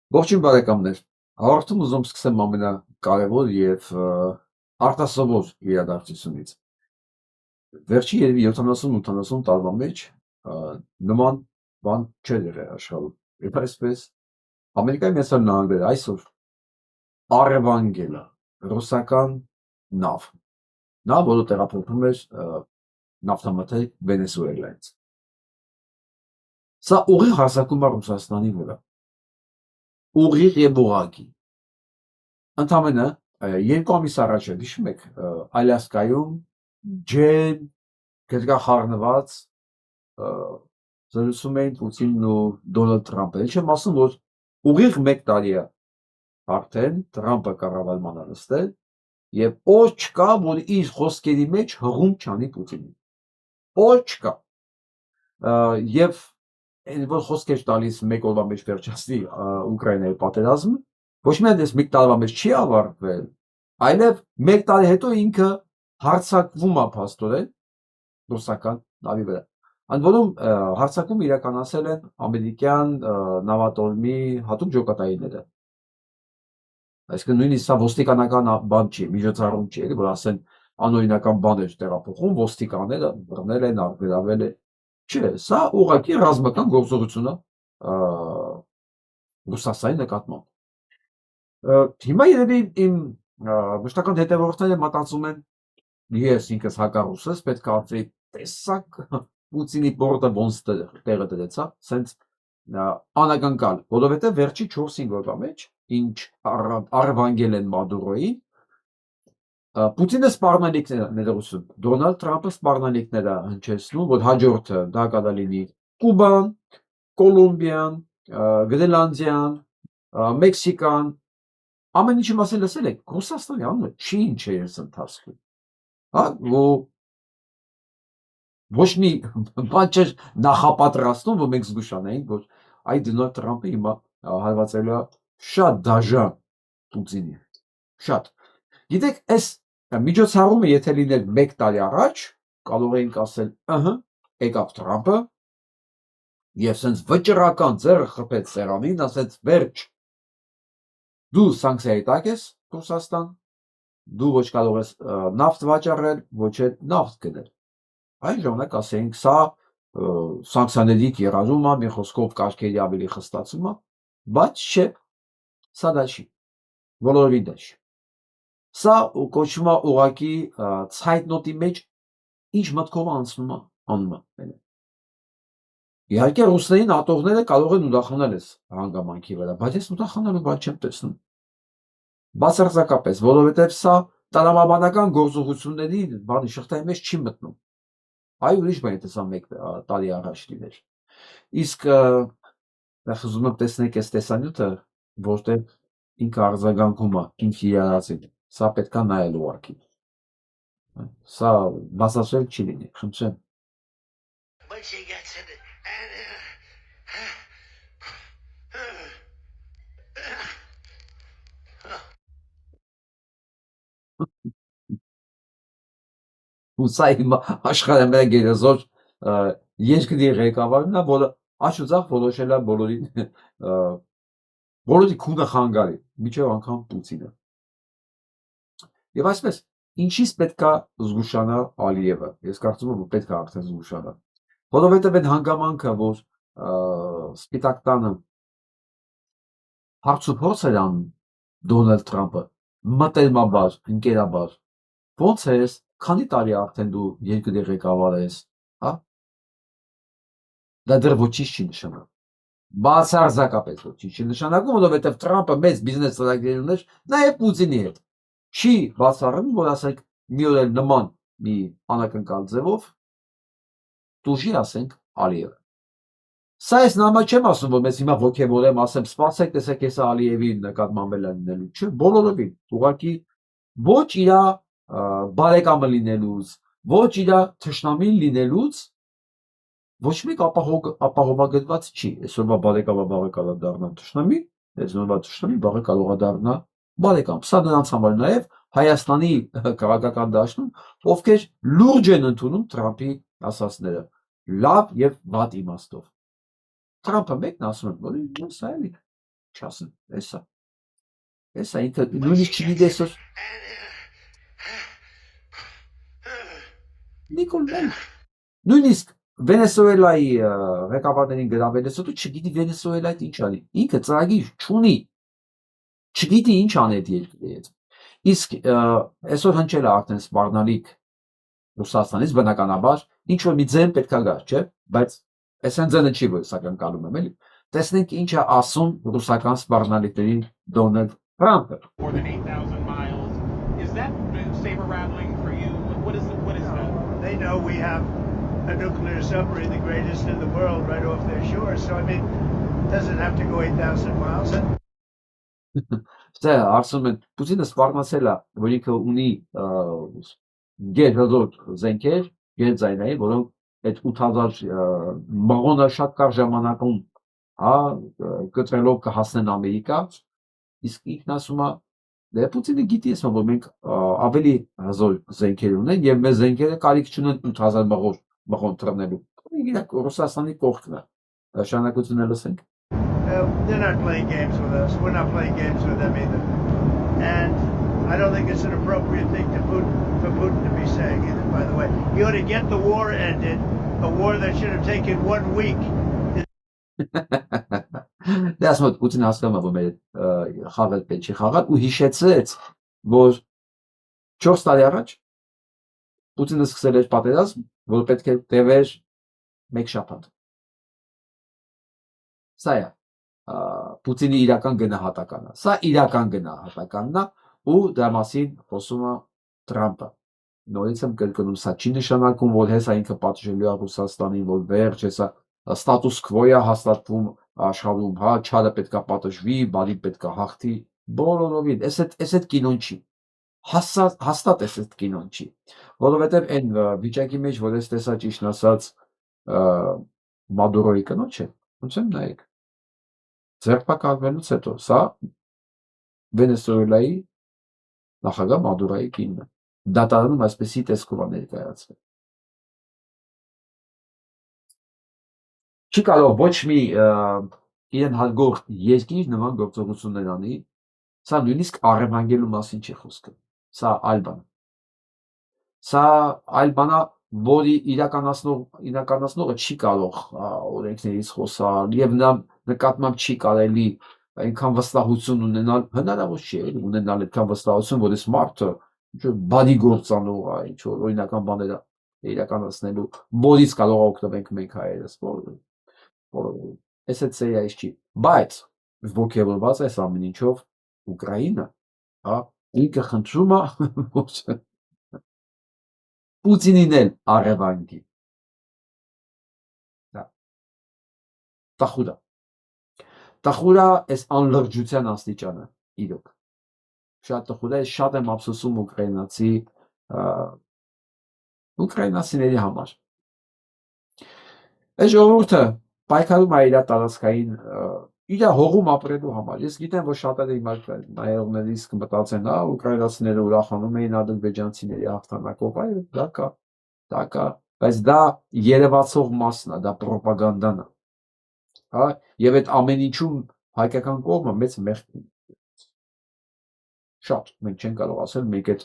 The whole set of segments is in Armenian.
Ողջույն բարեկամներ, հաղորդում ուզում սկսեմ ամենակարևոր և արտասովոր իրադարձությունից։ Վերջի երևի 70-80 տարվա մեջ նման բան չէր եղել աշխարհում։ Եթե այսպես Ամերիկայի Միացյալ Նահանգները այսօր առևանգել է ռուսական նավ, որը տեղափոխվում էր նավթամթերք Վենեսուելայից։ Սա ուղիղ հարձակում է Ռուսաստանի վրա։ Ուղիղ եւ ուղղակի։ Ընդամենը 2 ամիս առաջ է, հիշում եք, Ալյասկայում ջեր գրկախառնված զրուցում էին Պուտինն ու Դոնալդ Թրամփը։ Էլ չեմ ասում, որ ուղիղ 1 տարի է արդեն Թրամփը կառավարման նստել եւ օր չկա, որ իր խոսքերի մեջ հղում չանի Պուտինին։ Օր չկա։ Եվ որ խոսքեր տալիս 1 օրվա մեջ վերջացնի Ուկրաինայի պատերազմը, ոչ միայն այս 1 տարվա մեջ չի ավարտվել, այլև 1 տարի հետո ինքը հարձակվում է փաստորեն ռուսական նավի վրա։ Ընդ որում հարձակումը իրականացել են ամերիկյան նավատորմի հատուկ ջոկատայինները։ Այսինքն նույնիսկ սա ոստիկանական բան չի, միջոցառում չի, որ ասեն անօրինական բաներ տեղափոխում, ոստիկանները բռնել են, արգելավել են։ Չէ, սա ուղղակի ռազմական գործողություն է Ռուսաստանի նկատմամբ։ Հիմա երևի իմ մշտական հետևորդները մտածում են, ես ինքս հակառուսս, պետք է ասեի, տեսակ Պուտինի բորդը ոնց տեղը դրեցա, սենց անակնկալ, որովհետև վերջի 4-5 օրվա մեջ, ինչ առևանգել են Մադուրոյին, Պուտինը սպառնալիքներ է ներողություն, Դոնալդ Թրամփը սպառնալիքներ է հնչեցնում, որ հաջորդը դա կարող լինի Կուբան, Կոլումբիան, Գրենլանդիան, Մեքսիկան, ամեն ինչի մասին լսել եք, Ռուսաստանի անունը չի ինչ է ես ընթացքում, ոչ մի բան չէր նախապատրաստում, որ մենք զգուշանայինք, որ այ Դոնալդ Թրամփը հիմա հարվածելու է շատ դաժան Պուտինի, շատ։ Գիտեք, այս միջոցառումը եթե լիներ 1 տարի առաջ, կարող էինք ասել, եկավ Թրամփը եւ սենց վճռական ձեռը խփեց սեղանին, ասեց վերջ, դու սանկցիայի տակ ես Ռուսաստան, դու ոչ կարող ես նավթ վաճառել, ոչ էլ նավթ գնել։ Այն ժամանակ ասեինք, սա սանկցիաների կիրառում է, մի խոսքով կարգերի ավելի խստացում է, բայց չէ, սա դա չի, բոլորովին դա չի։ Սա կոչվում է ուղղակի ցայտնոտի մեջ ինչ մտքով անցնում է, անում է։ Իհարկե ռուսներին ատողները կարող են ուրախանալ այս հանգամանքի վրա, բայց ես ուրախանալու բան չեմ տեսնում։ Բացարձակապես, որովհետև սա տրամաբանական գործողությունների բանի շղթայի մեջ չի մտնում։ Այ ուրիշ բան եթե սա 1 տարի առաջ լիներ։ Իսկ ուզում եմ տեսնեք այս տեսանյութը, որտեղ ինքը արձագանքում է ինչ իրարացել։ Սա պետք է նայել ուղղակի։ Սա բացատրել չի լինի, խնդրեմ։ Ու սա իմ աշխարհամերգերազոր երկրի ղեկավարն է, որը աշուձախ որոշել է բոլորի քունը խանգարի, միջև անգամ Պուտինը։ Եվ այսպես, ինչից պետք է զգուշանա Ալիևը, ես կարծում եմ, որ պետք է արդեն զգուշանա, որովհետև այդ հանգամանքը, որ Սպիտակ տանը հարց ու փորձ էր անում Դոնալդ Թրամփը, մտերմաբար, ընկերաբար, ոնց ես, քանի տարի արդեն դու երկրի ղեկավար ես, հա? Դա դեռ ոչինչ չի նշանակում։ Բացարձակապես ոչինչ չի նշանակում, որովհետև Թրամփը մեծ բիզնես ծրագրեր ուներ նաև Պուտինի հետ։ Չի բացառվում, որ ասենք մի օր էլ նման մի անակնկալ ձևով տուժի, ասենք, Ալիևը։ Սա ես նամա չեմ ասում, որ մեզ հիմա ոգևորեմ, ասեմ, սպասեք, տեսեք, ես Ալիևի նկատմամբ էլ լինելու, չէ, բոլորովին, ուղղակի ոչ իր բարեկամը լինելուց, ոչ իր թշնամին լինելուց ոչ մեկ ապահովագրված չի։ Այսօրվա բարեկամը վաղը կարող է դառնալ թշնամի, այսօրվա թշնամի վաղը կարող է դառնալ բարեկամ։ Սա նրանց համար նաև Հայաստանի քաղաքական դաշտում, ովքեր լուրջ են ընդունում Թրամփի ասածները, լավ եւ վատ իմաստով։ Թրամփը մեկն ասում է, որ սա էլի չասեմ, էսա ինքը նույնիսկ չգիտես որ Նիկոլն նույնիսկ Վենեսուելայի ղեկավարներին գրավելուց հետո չգիտի Վենեսուելայի ինչ անի, ինքը ծրագիր չունի, չգիտի ինչ անի այդ երկրի հետ։ Իսկ այսօր հնչել է արդեն սպառնալիք Ռուսաստանից բնականաբար ինչ որ մի ձեն պետքա գա, չէ՞, բայց այսեն ձենը չի որ սա կնկալում եմ էլի։ Տեսնենք ինչ է ասում ռուսական սպառնալիքներին Դոնալդ Թրամփը։ More than 8,000 miles. Is that saber rattling for you? What is that? They know we have a nuclear submarine, the greatest in the world, right off their shore. So I mean, it doesn't have to go 8,000 miles. Դա ասում են Պուտինը սպառնացել է, որ ինքը ունի գերհզոր զենքեր, գերձայնային, որոնք այդ 8000 մղոնը շատ կար ժամանակում, հա, կտրելով կհասնեն Ամերիկա, իսկ ինքն ասում է, դե Պուտինը գիտի ասում, որ մենք ավելի հզոր զենքեր ունենք եւ մեր զենքերը կարիք չունեն 8000 մղոն թռնելու։ Իրաք Ռուսաստանի կողքն է։ Նշանակությունը լսենք։ They're not playing games with us. We're not playing games with them either. And I don't think it's an appropriate thing for Putin to be saying either, by the way. He ought to get the war ended, a war that should have taken 1 week. Դες մոտ Պուտինը հասկանում է, որ մեր խաղը պետք չի խաղալ ու հիշեցրեց, որ 4 տարի առաջ Պուտինը սկսել էր պատերազմ, որ պետք է տևեր 1 շաբաթ։ Սա է Պուտինի իրական գնահատականը։ Սա իրական գնահատականն է ու դրա մասին խոսում է Թրամփը։ Նորից եմ կրկնում, սա չի նշանակում, որ հեսա ինքը պատժելու է Ռուսաստանին, որ վերջ հեսա ստատուս քվոյա հաստատվում աշխարհում, հա, չարը պետքա պատժվի, բարին պետքա հաղթի, բոլորովին, այս այդ կինոն չի։ Հաստատ այդ կինոն չի, որովհետև այն վիճակի մեջ, որ ես տեսա ճիշտ ասած Մադուրոյի կնոջ է, ոնց եմ նայեք։ Ձերբակալվելուց հետո սա Վենեսուելայի նախագահ Մադուրոյի կինն է։ Դատարանում այսպեսի տեսքով է ներկայացվել։ Չի կարող ոչ մի իրեն հարգող երկիր նման գործողություններ անի, սա նույնիսկ առևանգելու մասին չի խոսքը, սա այլ բան։ Սա այլ բան է, որի իրականացնողը չի կարող օրենքներից խոսալ եւ նա նկատմամբ չի կարելի այնքան վստահություն ունենալ, հնարավոր չի ունենալ այդքան վստահություն, որ այս մարդը բանի գործանող է, ինչ որ օրինական բաներ իրականացնելու, որից կարող օգտվենք մենք հայերս, այս սերիայից չի, բայց ոգևորված այս ամեն ինչով Ուկրաինա, հա, ինքը խնդրում է Պուտինին էլ առևանգի։ Տխուր է այս անլրջության աստիճանը, իրոք։ Շատ տխուր է, շատ եմ ափսոսում ուկրաինացիների համար։ Այս ժողովուրդը պայքարում է իր տարածքային իր հողում ապրելու համար։ Ես գիտեմ, որ շատերը հիմա նայողներից կմտածեն, հա, ուկրաինացիները ուրախանում էին ադրբեջանցիների հաղթանակով, այո, դա կա, բայց դա երևացող մասն է, դա պրոպագանդան է։ Հա, եւ այդ ամեն ինչում հայկական կողմը մեծ մեղք ունի։ Շատ, մենք չենք կարող ասել, մենք այդ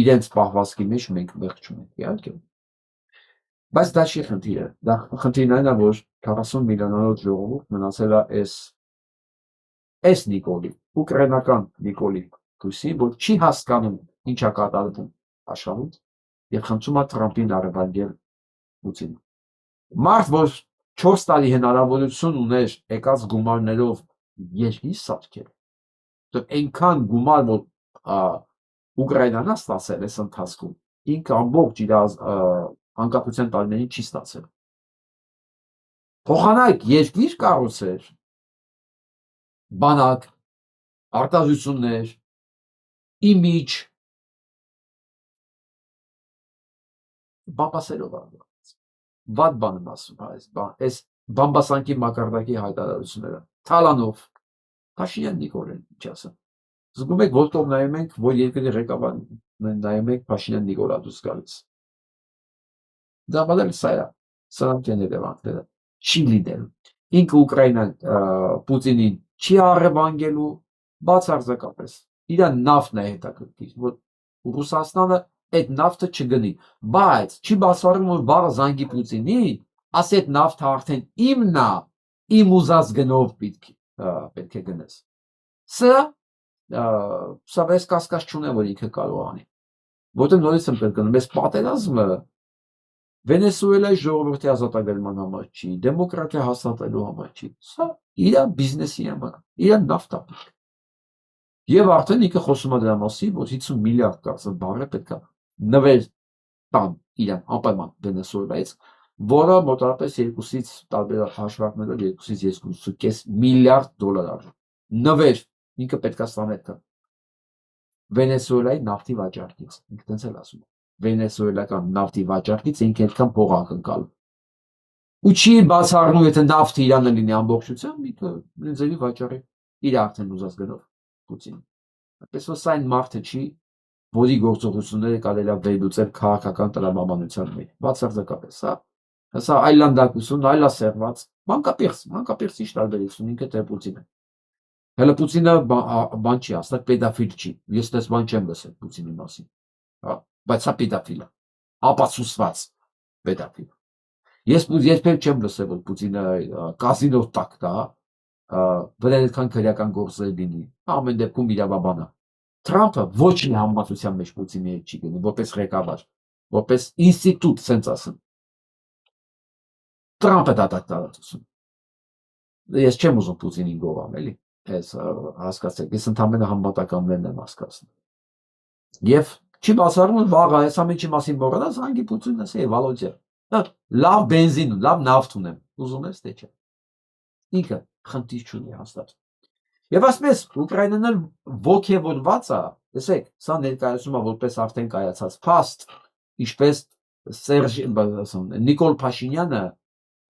իրենց պահվածքի մեջ մենք մեղք չունենք, իհարկե։ Բայց դա չի խնդիրը, դա խնդիրն այն է, որ 40 միլիոնանոց ժողովուրդ մնացել է այս Նիկոլի, ուկրաինական Նիկոլի դուսի, որ չի հասկանում ինչ է կատարվում աշխարհում եւ խնդրում է Թրամփին առևանգել Պուտինին։ Մարդ, որ 4 տարի հնարավորություն ուներ եկած գումարներով երկիր սարքել, այնքան գումար, որ Ուկրաինան է ստացել այս ընթացքում, ինքը ամբողջ իր անկախության տարիներին չի ստացել։ Փոխանակ երկիր կառուցեր, բանակ, արտադրություններ, իմիջ, բամբասերով վատ բան եմ ասում, այս բամբասանքի մակարդակի հայտարարությունները, Թալանով, Փաշինյան Նիկոլեն, ինչ ասեմ։ Զգում եք, որտով նայում ենք, որ երկրի ղեկավարն նայում եք Փաշինյան Նիկոլա դուրս գալիս։ Դա բادل սա է, սրանք են հետևանքները, չի լինելու։ ինքը Ուկրաինան Պուտինին չի առևանգելու բացարձակապես իր նավթն է հետաքրքիր, որ Ռուսաստանը այդ նավթը չգնի, բայց չի բացառում որ բարը զանգի Պուտինին, ասի այդ նավթը արդեն իմն է, իմ ուզած գնով պետք է գնես։ Սա վես կասկած չունեմ որ ինքը կարող անի, որտեղ նորից եմ կրկնում, այս պատերազմը Վենեսուելայի ժողովրդի ազատագրման համար չի, դեմոկրատիա հաստատելու համար չի, սա իր բիզնեսի համար, իր նավթապիկ։ Եվ արդեն ինքը խոսում է դրա մասին, որ 50 միլիարդ կարծեմ բարել պետք է նվեր տան իրան անպայման Վենեսուելայից, որը մոտավորապես 2-ից տարբեր հաշվարկներով 2-ից 2.5 միլիարդ դոլար արժի։ Նվեր ինքը պետք է ստանա դա Վենեսուելայի նավթի վաճառքից, ինքը տենց էլ ասում է։ Վենեսուելական նավթի վաճառքից ինքը այդքան փող ակնկալում։ Ու չի բացառնում, եթե նավթը Իրանը լինի ամբողջությամբ, ինքը բենզինի վաճառի իր արդեն ուզած գնով Պուտին։ Այդպես որ սա այն մարդը չի, որի գործողությունները կարելի է վերլուծել քաղաքական տրամաբանության մեջ։ Բացարձակապես սա այլանդակություն, այլասերված, մանկապերս ի տարբերություն ինքը թե Պուտինը։ Հələ Պուտինը բան չի, հաստատ պետաֆիլ չի։ Ես դες բան չեմ լսել Պուտինի մասին։ Հա, բայց սա պետաֆիլ է։ Ապացուցված պետաֆիլ։ Ես երբեք չեմ լսել որ Պուտինը կազինո տակ դա, վրան այդքան քրեական գործեր լինի։ Ամեն դեպքում իրավաբան է։ Թրամփը ոչ մի համեմատության մեջ Պուտինի հետ չի գնում, որպես ղեկավար, որպես ինստիտուտ, սենց ասեմ։ Թրամփը դատակ տարածություն։ Ես չեմ ուզում Պուտինին գովամ, էլի։ Ես հասկացեք, ես ընդհանրապես համապատականներն եմ հասկացնում։ Եվ չի բացառում որ վաղ այս ամենի մասին մոռանաս հանգի Պուտինն ասի Վալոդիա լավ բենզին լավ նավթ ունեմ ուզում ես թե չէ ինքը խնդիր չունի հաստատ եւ ասես Ուկրաինան էլ ոգևորված է տեսեք սա ներկայացում է որպես արդեն կայացած փաստ ինչպես Սերժ Նիկոլ Փաշինյանը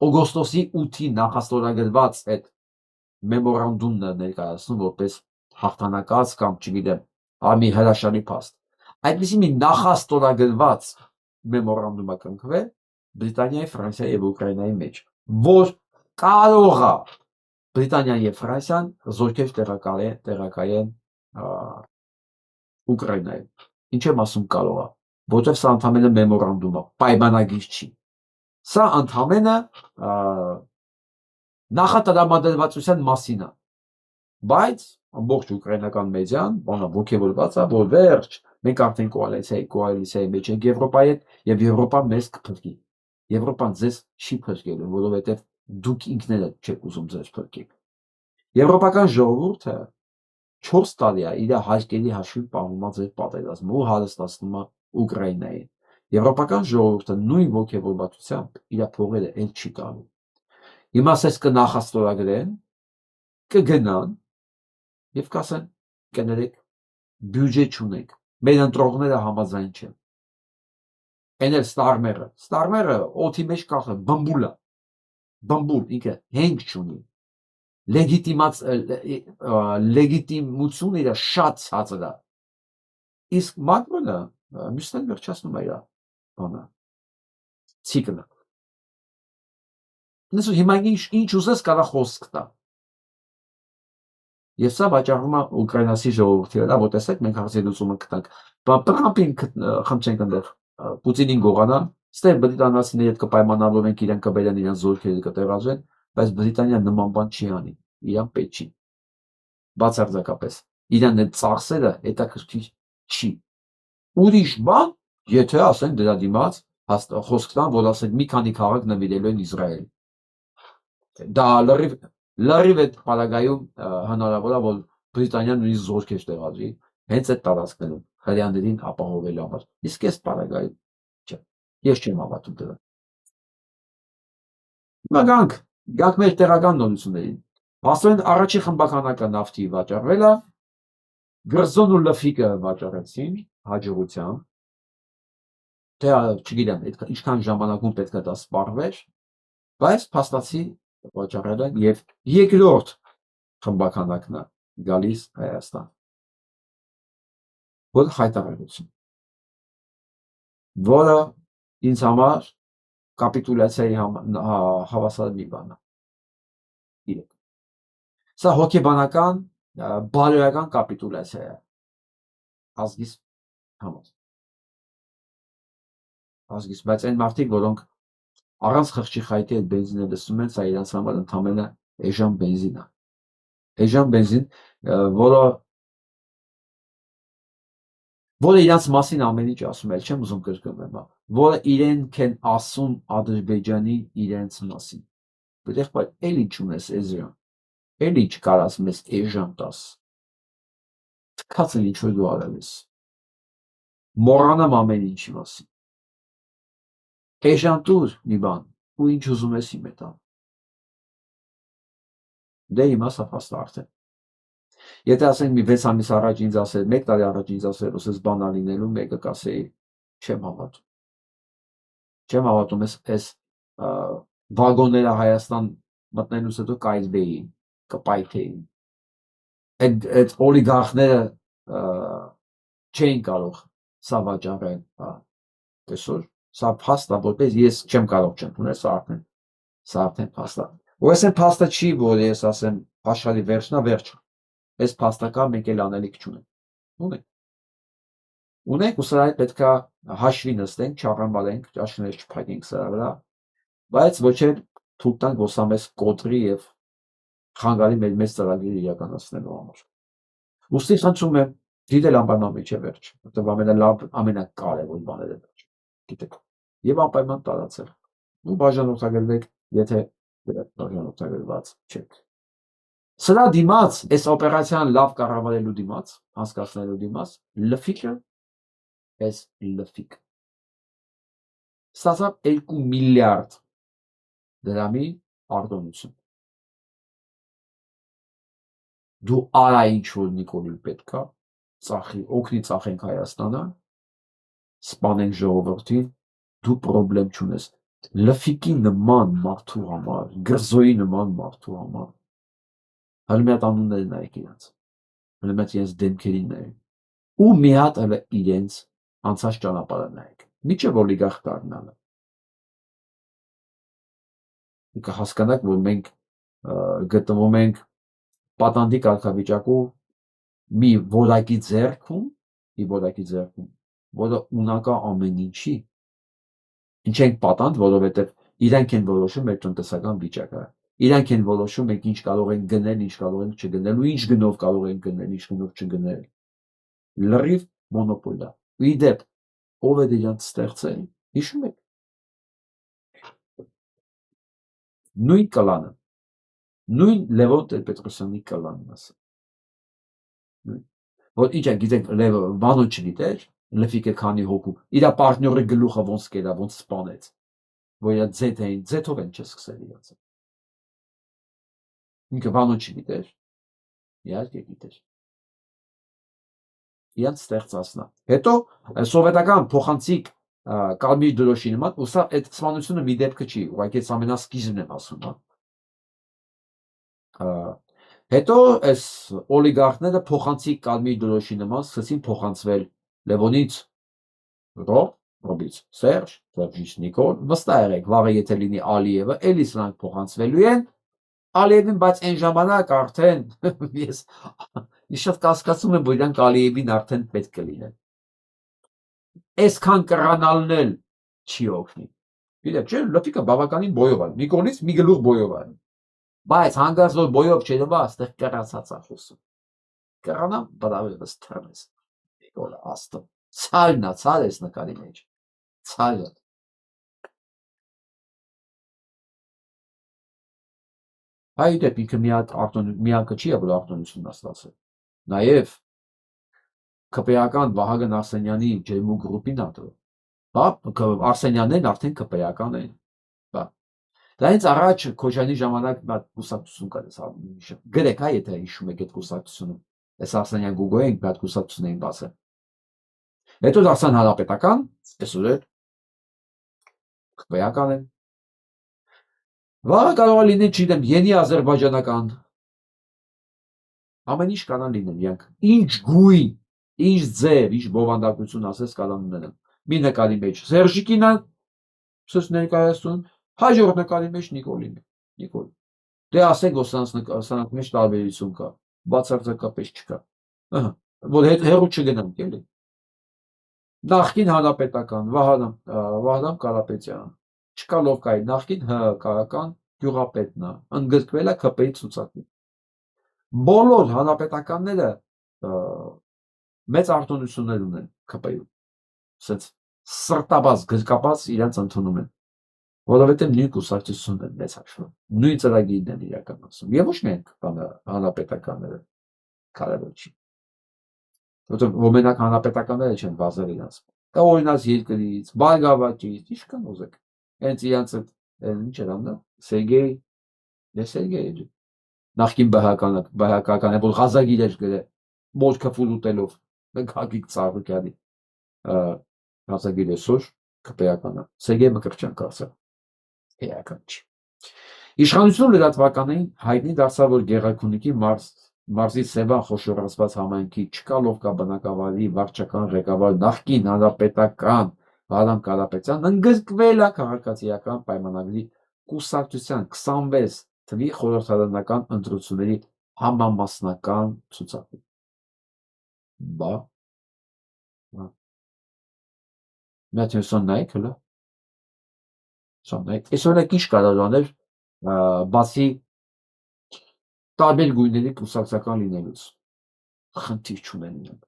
օգոստոսի 8-ին նախաստորագրված այդ մեմորանդումն ներկայացնում որպես հաղթանակած կամ չգիտեմ ամի հրաշալի փաստ այդպիսի մի նախաստորագրված մեմորանդում է կնքվել Բրիտանիայի, Ֆրանսիայի եւ Ուկրաինայի մեջ, որ կարող է Բրիտանիան եւ Ֆրանսիան զորքեր տեղակայեն Ուկրաինայում։ Ինչ եմ ասում կարող է, որովհետեւ սա ընդհանրապես մեմորանդում է, պայմանագիր չի։ Սա ընդհանրապես նախատրամադրվածության մասին է։ Բայց ամբողջ ուկրաինական մեդիան բանա ոգևորված է, որ վերջ մենք արդեն կոալիցիայի մեջ ենք Եվրոպայի հետ եւ Եվրոպան մեզ կփրկի։ Եվրոպան ձեզ չի փրկելու, որովհետեւ դուք ինքներդ չեք ուզում ձեզ փրկել։ Եվրոպական ժողովուրդը 4 տարի է իր հարկերի հաշվին պահում է ձեր պատերազմը ու հարստացնում է Ուկրաինային։ Եվրոպական ժողովուրդը նույն ոգևորվածությամբ իր փողերը էլ չի տանում։ Հիմա ասես կնախաստորագրեն, կգնան եւ կասեն կներեք բյուջե չունենք։ Մեր ընտրողները համաձայն չեն։ Այն էլ Ստարմերը օդի մեջ կախը բմբուլ է։ Բմբուլ ինքը հենք չունի։ Լեգիտիմությունը իր շատ ցածր է։ Իսկ Մակրոնը մյուսն վերջացնում է իր բանը։ Ցիկլը։ Նույնիսկ հիմա ինչ ուզես կարա խոսք տա։ Եվ սա վաճառվում է ուկրաինացի ժողովրդի վրա, որ տեսեք մենք հարցերուցումը կտանք։ Տրամփին խնդրենք այնտեղ Պուտինին գողանա, ստե բրիտանացիների հետ կպայմանավորվենք իրեն կբերեն իրեն զորքերը կտեղադրեն, բայց Բրիտանիան նման բան չի անի, իրան պետք չի։ Բացարձակապես իրան այդ ծախսերը հետաքրքիր չի։ Ուրիշ բան, եթե ասեն դրա դիմաց խոսք տան, որ ասեն մի քանի քաղաք նվիրելու են Իսրայել։ Դա լրիվ այդ պարագայում հնարավոր է որ Բրիտանիան նույնիսկ զորքեր տեղադրի հենց այդ տարածքներում հрьяաներին ապահովելու համար։ Իսկ այս պարագայում չէ։ Ես չեմ հավատում դրան։ Հիմա գանք մեր տեղական նորություններին։ Հասցեն առաջի խմբականակը նավթի վաճառվել է, գրզոն ու լֆիկը վաճառեցին հաջողությամբ։ Թե չգիտեմ, ինչքան ժամանակում պետք է դա սպառվեր, բայց փաստացի վաճառել են եւ երկրորդ խմբականակն է գալիս Հայաստան։ Որ հայտարարություն։ Որը ինձ համար կապիտուլյացիայի հավասար մի բան է։ 3։ Սա հոգեբանական բարոյական կապիտուլյացիա է ազգիս համար։ Ազգիս, բայց այն մարդիկ, որոնք առանց խղճի խայտի այդ բենզինը լսում են, սա իրենց համար ընդամենը էժան բենզին է։ Էժան բենզին, որը իրանց մասին ամեն ինչ ասում է, չեմ ուզում կրկնվեմ, որը իրենք են ասում Ադրբեջանի իրենց մասին։ Եղբայր, էլ ինչ ունես Էզրան, էլ ինչ կարաս մեզ էժան տաս, թքած էլ ինչ-որ դու արել ես, մոռանամ ամեն ինչի մասին, էժան տուր մի բան, ու ինչ ուզում ես իմ հետ ան։ Դե հիմա սա փաստ արդեն։ Եթե ասենք մի 6 ամիս առաջ ինձ ասել, 1 տարի առաջ ինձ ասել, ոսես բանա լինելու, մեկը կասեի, չեմ հավատում։ Չեմ հավատում այս վագոնները Հայաստան մտնելուց հետո կայզբեին, կպայթեին։ Այդ օլիգարխները չէին կարող սա վաճառել, տեսօր, սա փաստ է, որպես ես չեմ կարող չընդունել, սա արդեն փաստ է։ Ու այս փաստը չի, որ ես ասեմ աշխարհի վերջնա վերջը։ Այս փաստակա մենք էլ անելիք չունենք։ Ունենք ու սրա հետ պետքա հաշվի նստենք, չաղամարենք, ճաշկները չփակենք սրա վրա, բայց ոչ էլ թույլ տանք, որ սա մեզ կոտրի եւ խանգարի մեր մեծ ծրագրերը իրականացնելու համար։ Ուստի խնդրում եմ, դիտել անպայման միջև վերջ, որտեղ ամենալավ, ամենակարևոր բաները վերջ, գիտեք, եւ անպայման տարածել։ Ու բաժանորդագրվեք, եթե բաժանորդագրված չեք։ Սրա դիմաց, այս օպերացիան լավ կառավարելու դիմաց, հասկացնելու դիմաց, լֆիկը, այս լֆիկ ստացավ 2 միլիարդ դրամի արտոնություն։ Դու արա ինչ որ Նիկոլին պետքա, օգնի ծախենք Հայաստանը, սպանենք ժողովրդին, դու պրոբլեմ չունես։ Լֆիկի նման մարդու համար, գրզոյի նման մարդու համար, հələ մի հատ անունները նայեք իրենց, հələ մի հատ իրենց դեմքերին նայեք, ու մի հատ հələ իրենց անցած ճանապարհը նայեք, միջև օլիգարխ դառնալը։ Կհասկանաք, որ մենք գտնվում ենք պատանդի կարգավիճակում մի որակի ձեռքում, որը ունակա ամեն ինչի, ինչ ենք պատանդ, որովհետև իրանք են որոշում մեր տնտեսական վիճակը, իրանք են որոշում մենք ինչ կարող ենք գնել, ինչ կարող ենք չգնել, ու ինչ գնով կարող ենք գնել, ինչ գնով չգնել։ Լրիվ մոնոպոլ է։ Ու ի դեպ, ով է դրանց ստեղծել, հիշում եք։ Նույն կլանը, նույն Լևոն Տեր-Պետրոսյանի կլանն ասել։ Որ ինչ է, գիտեք, Վանոն չգիտեր, լֆիկը քանի հոգու, իրա պարտների գլուխը ոնց կերա, ոնց սպանեց, որ իրա ձեթով են չսկսել իրաց։ Ինքը Վանոն չգիտեր, իհարկե գիտեր։ Իրանց ստեղծածնա։ Հետո սովետական փոխանցիկ կարմիր դրոշի նման, ու սա այդ սպանությունը մի դեպքը չի, ուղղակի այս ամենասկիզբն եմ ասում, Հետո այս օլիգարխները փոխանցիկ կարմիր դրոշի նման սկսեցին փոխանցվել Լևոնից Ռոբից Սերժ, Սերժից Նիկոլ, վստահ եղեք, վաղը եթե լինի Ալիևը, էլի սրանք փոխանցվելու են Ալիևին, բայց այն ժամանակ արդեն ես շատ կասկածում եմ, որ իրանք Ալիևին արդեն պետք կլինեն։ Այսքան կռանալն էլ չի օգնի։ Գիտեք, չէ, լոթիկը բավականին բոյով է, Նիկոլից մի գլուխ բոյով է։ Բայց հանգած որ բոյով չերևա, այստեղ կռացած է խոսում։ Կռանամ, բրավևս թռնես։ Նիկոլը աստը։ Ցարն է, ցար ես նկարի մեջ։ Ցարը։ Այ դեպ ինքը միակը չի, որ արտոնությունն է ստացել։ Նաև ԿՊ-ական Վահագն Արսենյանի ջերմու գրուպին է դրել։ Բա Արսենյաններն արդեն ԿՊ-ական են։ Բա դա հենց առաջ Քոչյանի ժամանակ մի կուսակցություն կար, գրեք, եթե հիշում եք այդ կուսակցությունը, այս Արսենյան Գուգոյին մի հատ կուսակցություն էին բացել։ Հետո դարձան հանրապետական, այսօր էլ ԿՊ-ական են։ Վաղը կարող է լինել, չգիտեմ, յենի ադրբեջանական։ Ամեն ինչ կարող է լինել, իրանք ինչ գույն, ինչ ձև, ինչ բովանդակություն ասես կարող ունենան։ Մի նկարի մեջ Սերժիկին է, սս ներկայացնում, հաջորդ նկարի մեջ Նիկոլին է, Նիկոլ։ Դե ասենք, որ սրանց մեջ տարբերություն կա, բացարձակապես չկա։ Որ հեռու չգնանք, էլի։ Նախկին հանրապետական Վահրամ Կարապետյան, Չկալովկայի նախկին ՀՀ քաղաքական գյուղապետն է, ընդգրկվել է ՔՊ-ի ցուցակում։ Բոլոր հանրապետականները մեծ արտոնություններ ունեն ՔՊ-ում, ասենց սրտաբաց գրկաբաց իրենց ընդունում են, որովհետև նույն կուսակցությունն են մեծ հաշվով, նույն ծրագիրն են իրականացնում, եւ ոչ միայն հանրապետականները, կարևոր չի, որովհետև մենակ հանրապետականները չեն վազել իրենց, դա օրինակ երկրից, բարգավաճից, ինչքան ուզեք, հենց իրենց ինչ էր անդա, Սերգեյ նախկին ԲՀԿ-ական, որ Ղազագիր էր գրել, մոտ քֆուլ ուտելով, Գագիկ Ծառուկյանի Ղազագիր այսօր ԿՊ-ական է, Սերգեյ Մկրտչյան կարծեմ, էական չի։ Իշխանությունը լրատվականային հայտնի դարձավ, որ Գեղարքունիքի մարզի Սևան խոշորացված համայնքի Չկալովկա բնակավայրի վարչական ղեկավար նախկին հանրապետական Վահրամ Կարապետյանն ընդգրկվել է քաղաքացիական պայմանագրի կուսակցության 26 թվի խորհրդարանական ընտրությունների համամասնական ցուցակում։ Բա Մյաթյոսան նայեք հլա։ Այսօր ինչ կարող անել բացի տարբեր գույների կուսակցական լինելուց։ Խնդիր չունեն իրենք։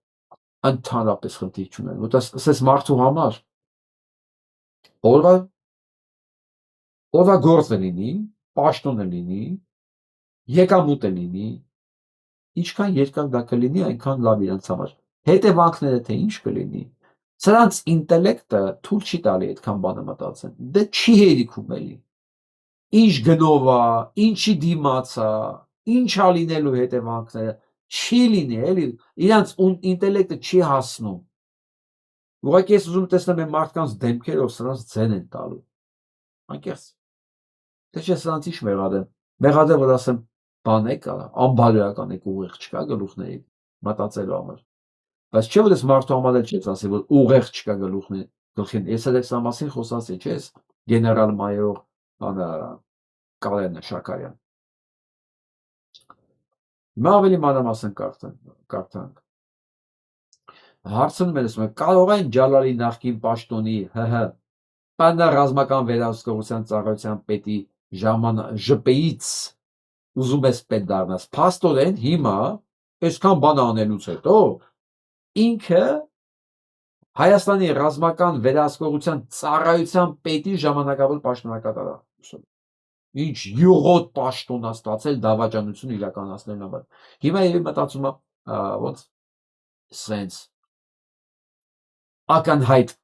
Ընդհանրապես խնդիր չունեն, որտեղ ասես մարդու համար օրվա գործ է լինի, պաշտոն է լինի, եկամուտ է լինի, ինչքան երկար դա կլինի, այնքան լավ իրենց համար։ Հետևանքները թե ինչ կլինի, սրանց ինտելեկտը թույլ չի տալի այդքան բանը մտածեն։ Դե չի հերիքում էլի։ Ինչ գնով է, ինչի դիմաց է, ինչ ա լինելու հետևանքները, չի լինի, էլի, իրանց ինտելեկտը չի հասնում։ Ուղղակի ես ուզում տեսնեմ այն մարդկանց դեմքերով սրանց ձեն են տալու։ Անկեղծ։ Թե չէ սրանց ինչ մեղադեմ։ Մեղադեմ, որ ասեմ, բան է կա, անբարոյական եք ուղեղ չկա գլուխների մտածելու համար։ Բայց չէ որ ես մարդու համար էլ չես ասի, որ ուղեղ չկա գլխին։ Ես էլ սա մասին խոսացի, չէ՞, գեներալ մայոր Կարենը Շաքարյան։ Հիմա ավելի մանրամասն կարդանք։ Հարցնում են, ասում են, կարող են Ջալալի նախկին պաշտոնի ՀՀ ՊՆ ռազմական վերահսկողության ծառայության պետի ԺՊ-ից ուզում ես պետ դառնաս։ Փաստորեն հիմա այսքան բան անելուց հետո ինքը Հայաստանի ռազմական վերահսկողության ծառայության պետի ժամանակավոր պաշտոնակատար է։ Ինչ յուղոտ պաշտոն է ստացել դավաճանություն իրականացնելու համար։ Հիմա եւի մտածում է ոնց սենց ականհայտ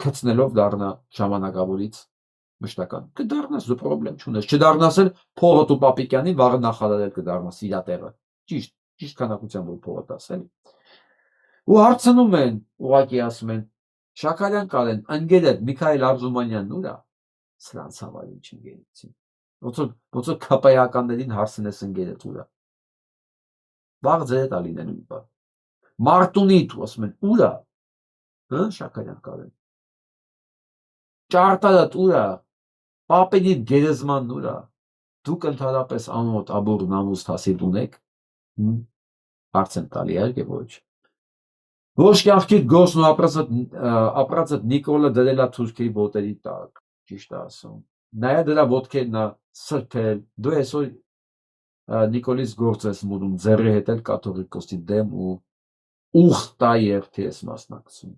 գցնելով դառնա ժամանակավորից մշտական։ Կդառնաս դու պրոբլեմ չունես։ Չդառնաս էլ փողը ու Պապիկյանին վաղը նախարարել կդառնաս իր տեղը։ Ճիշտ քանակությամբ որ փողը տաս էլի։ Ու հարցնում են, ուղղակի ասում են, Շաքարյան Կարեն, ընկերդ Միքայել Արզումանյանն ուր է։ Սրանց համար ինչ ընկերություն։ Ոնց որ ԿՊ-ականներին հարցնես ընկերդ ուր է։ Վաղ ձեր է լինելու բան։ Մարտունիդ ասում են ուր է։ Հա Շաքարյան Կարեն։ Ճարտարդ ուր է։ Պապենիդ գերեզմանն ուր է։ Դուք ընդհանրապես անոտ աբուր նամուս հասիդ ունեք։ Հարց են տալի այլ ոչ։ Ոչ կյանքիդ գործն ու ապրածդ Նիկոլը դրել է թուրքերի ոտերի տակ, ճիշտ է ասում։ Նայա դրա ոտքերն է սրբել, դու այսօր Նիկոլից գործ ես մունում, ձեռի հետ էլ կաթողիկոսի դեմ ու ուխտա երթի ես մասնակցում։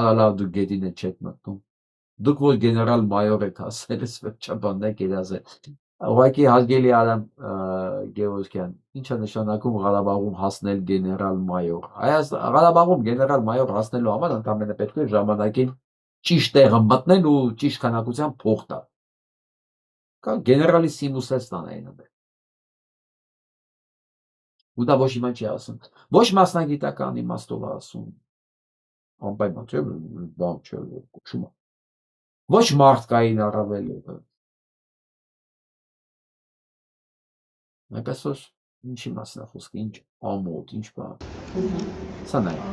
Արալավ դու գետին է չեք մտնում։ Դուք որ գեներալ մայոր եք հասել, ես վերջաբանն եք երազել։ Ուղղակի հարգելի Արամ Գևորգյան, ինչ է նշանակում Ղարաբաղում հասնել գեներալ մայոր։ Ղարաբաղում գեներալ մայոր հասնելու համար ընդամենը պետք է ժամանակին ճիշտ տեղը մտնել ու ճիշտ քանակությամբ փող տալ։ Կա գեներալի սիմուս էլ ստանային ընդ։ Ու դա ոչ իման չի ասում։ Ոչ մասնագիտական իմաստով ասում։ Անպայման չէ, բան չէ, կոչում է։ Ոչ մարդկային առավել այնպես որ ինչի մասն է խոսքը, ինչ ամոթ, ինչ բան։ Սա նայեք։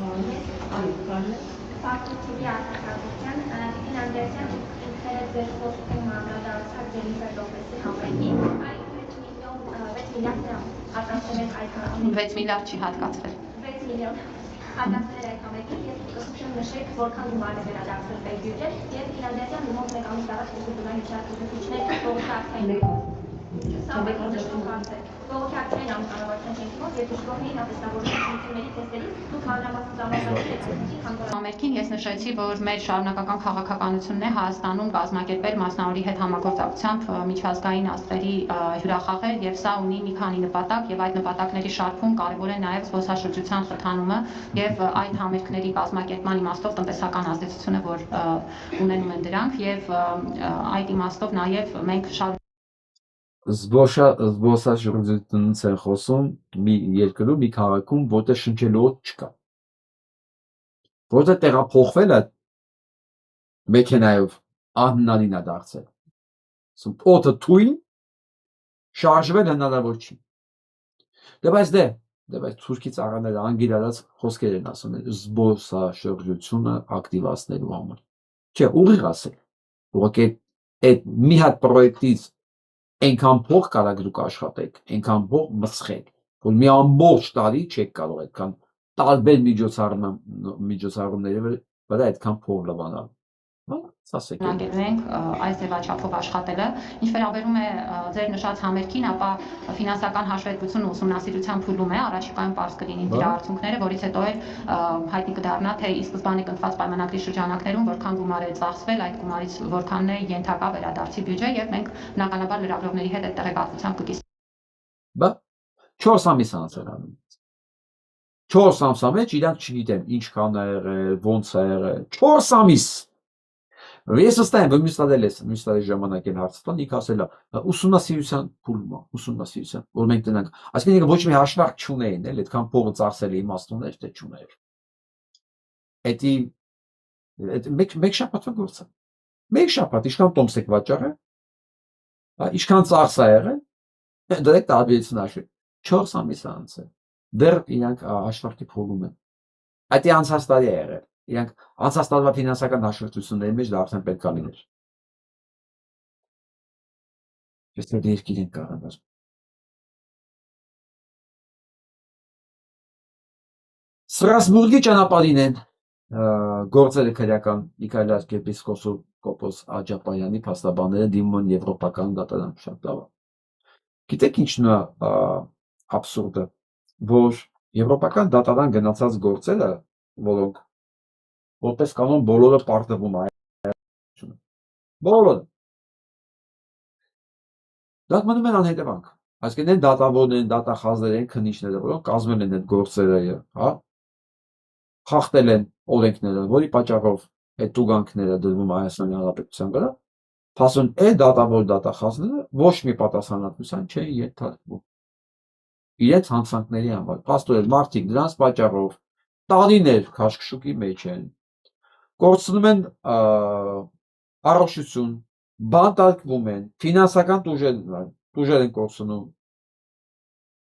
6 միլիարդ չի հատկացվել։ 6 միլիոն հատկացվել այդ համերգին եւ կսուշեմ նշեք որքան գումար է վերադարձել բյուջե եւ Ֆինլանդիան ումով մեկ ամիս առաջ կուտուբան հիշատակություններ փոխակցային Սա նշում հարցը։ Փոխակցային անհնարավորության շենքով եւ դժգոհի հաստատավորության ֆունկցիաների թեստերից դուք մանրամասն ծանոթացել Համերգին ես նշեցի, որ մեր շարունակական քաղաքականությունն է Հայաստանում կազմակերպել մասնավորի հետ համագործակցությամբ միջազգային աստղերի հյուրախաղեր եւ սա ունի մի քանի նպատակ եւ այդ նպատակների շարքում կարեւոր է նաեւ զբոսաշրջության խթանումը եւ այդ համերգների կազմակերպման իմաստով տնտեսական ազդեցությունը, որ ունենում են դրանք եւ այդ իմաստով նաեւ մենք Զբոսաշրջությունից են խոսում մի երկրում, մի քաղաքում, որտեղ շնչելու օդ չկա։ Որտեղ տեղափոխվելը մեքենայով անհնարին է դարձել։ Օդը թույն, շարժվել հնարավոր չի։ Դե բայց Թուրքի ծառաները անգիրարած խոսքեր են ասում զբոսաշրջությունը ակտիվացնելու համար։ Չէ, ուղիղ ասել։ Ուղղակի այդ մի հատ պրոյեկտից այնքան փող կարաք դուք աշխատեք, այնքան փող մսխեք, որ մի ամբողջ տարի չեք կարող այդքան տարբեր միջոցառումների վրա այդքան փող լվանալ։ Անգելու ենք այս ձևաչափով աշխատելը, ինչ վերաբերում է ձեր նշած համերգին, ապա ֆինանսական հաշվետվություն ու ուսումնասիրության փուլում է, առաջիկայում պարզ կլինի դրա արդյունքները, որից հետո էլ հայտնի կդառնա, թե ի սկզբանե կնքված պայմանագրի շրջանակներում որքան գումար է ծախսվել, այդ գումարից որքանն է ենթակա վերադարձի բյուջե եւ մենք բնականաբար լրագրողների հետ այդ տեղեկատվությամբ կկիսվենք։ Բա 4 ամիս անցել անում։ 4 ամսա մեջ իրանք չգիտեմ ինչքան է եղել, ոնց է եղել, 4 ամիս։ Ես վստահ եմ, որ մյուս տարի ժամանակ են հարց տան, ինք ասել է ուսումնասիրության փուլում է, ուսումնասիրության, որ մենք տնանք, այսինքն ոչ մի հաշվարկ չունեին, էլ այդքան փողը ծախսել է իմաստուներ, թե չուներ։ Էդի մեկ շաբաթվա գործ է։ Մեկ շաբաթ ինչքան տոմս եք վաճառել, ինչքան ծախս է եղել, դրեք տարբերություն հաշվի։ 4 ամիս է անցել։ Դեռ իրանք հաշվարկի փուլում են։ Այդ անցած տարի է եղել։ Իրանք անցած տարվա ֆինանսական հաշվետվությունների մեջ դա արդեն պետք է լիներ։ Ես դեռ երկիր են կարողանալ։ Ստրասբուրգի ճանապարհին են գործերը քրեական Միքայել arczepiskopos Աջապայանի փաստաբանները դիմում են եվրոպական դատարան շատ լավ։ Գիտեք ինչն է աբսուրդը, որ եվրոպական դատարան գնացած գործերը, որոնք որպես կանոն բոլորը պարտվում է բոլորը դա մնում են անհետևանք, այսինքն են դատավորներ, դատախազներ են, քննիչները, որոնք կազմել են այդ գործերը, հա, խախտել են օրենքները, որի պատճառով այդ տուգանքները դրվում Հայաստանի Հանրապետության վրա, փաստորեն այդ դատավոր դատախազները ոչ մի պատասխանատվության չեն ենթարկվում։ Իրենց հանցանքների համար, փաստորեն մարդիկ դրանց պատճառով տարիներ քաշքշուկի մեջ են, կորցնում են առողջություն, բանտարկվում են, ֆինանսական տուժեր են կորցնում,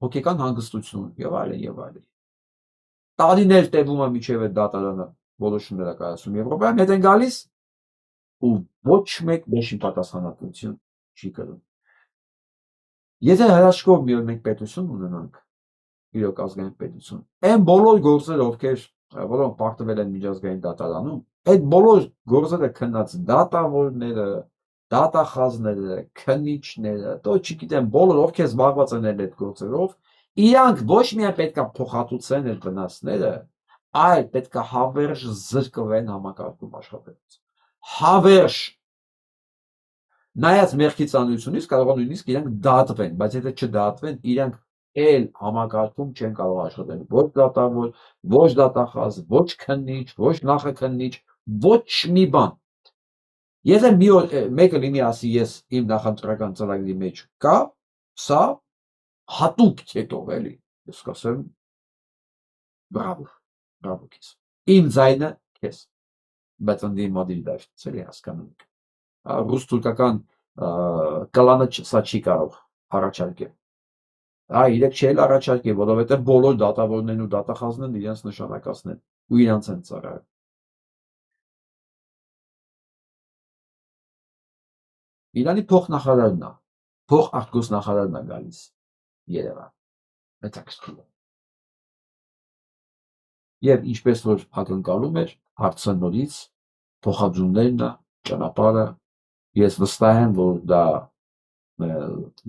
հոգեկան հանգստություն եւ այլն եւ այլն։ Տարիներ տևում է միջև այդ դատարանը որոշումներ է կայացում Եվրոպայում, հետ են գալիս ու ոչ մեկ ոչինչ պատասխանատվություն չի կրում։ Եթե հրաշքով մի օր մենք պետություն ունենանք, իրոք ազգային պետություն, այն բոլոր գործերը, որոնք պարտվել են միջազգային դատարանում, այդ բոլոր գործերը քննած դատավորները, դատախազները, քննիչները, то չգիտեմ, բոլոր ովքեր զբաղված են այդ գործերով, իրանք ոչ միայն պետք է փոխհատուցեն այդ վնասները, այլ պետք է հավերժ զրկվեն համակարգում աշխատելուց։ Հավերժ նայած մեղքի ծանրությունից կարող է նույնիսկ իրանք դատվեն, բայց եթե չդատվեն, իրանք էլ համակարգում չեն կարող աշխատել։ Ոչ դատավոր, ոչ դատախազ, ոչ քննիչ, ոչ նախաքննիչ, ոչ մի բան։ Եթե մի օր մեկը լինի ասի ես իմ նախընտրական ծրագրի մեջ կա, սա հատուկ հետով էլի, ես կասեմ բրավո, բրավո քեզ։ Իմ ձայնը քեզ։ Բայց ընդդի մոդիլ դաշտել է հասկանում եք։ Ռուս-թուրքական կլանը սա չի կարող առաջարկել։ Իրեք չի առաջարկել, որովհետև բոլոր դատավորներն ու դատախազներն իրենց նշանակացնեն ու իրանց են ծառայել։ Իրանի փոխնախարարն է, փոխարտգործնախարարն է գալիս Երևան։ Հետաքրքիր է։ Եվ ինչպես որ ակնկալում էր, հարցը նորից փոխադրումներն է, ճանապարհը, ես վստահ եմ, որ դա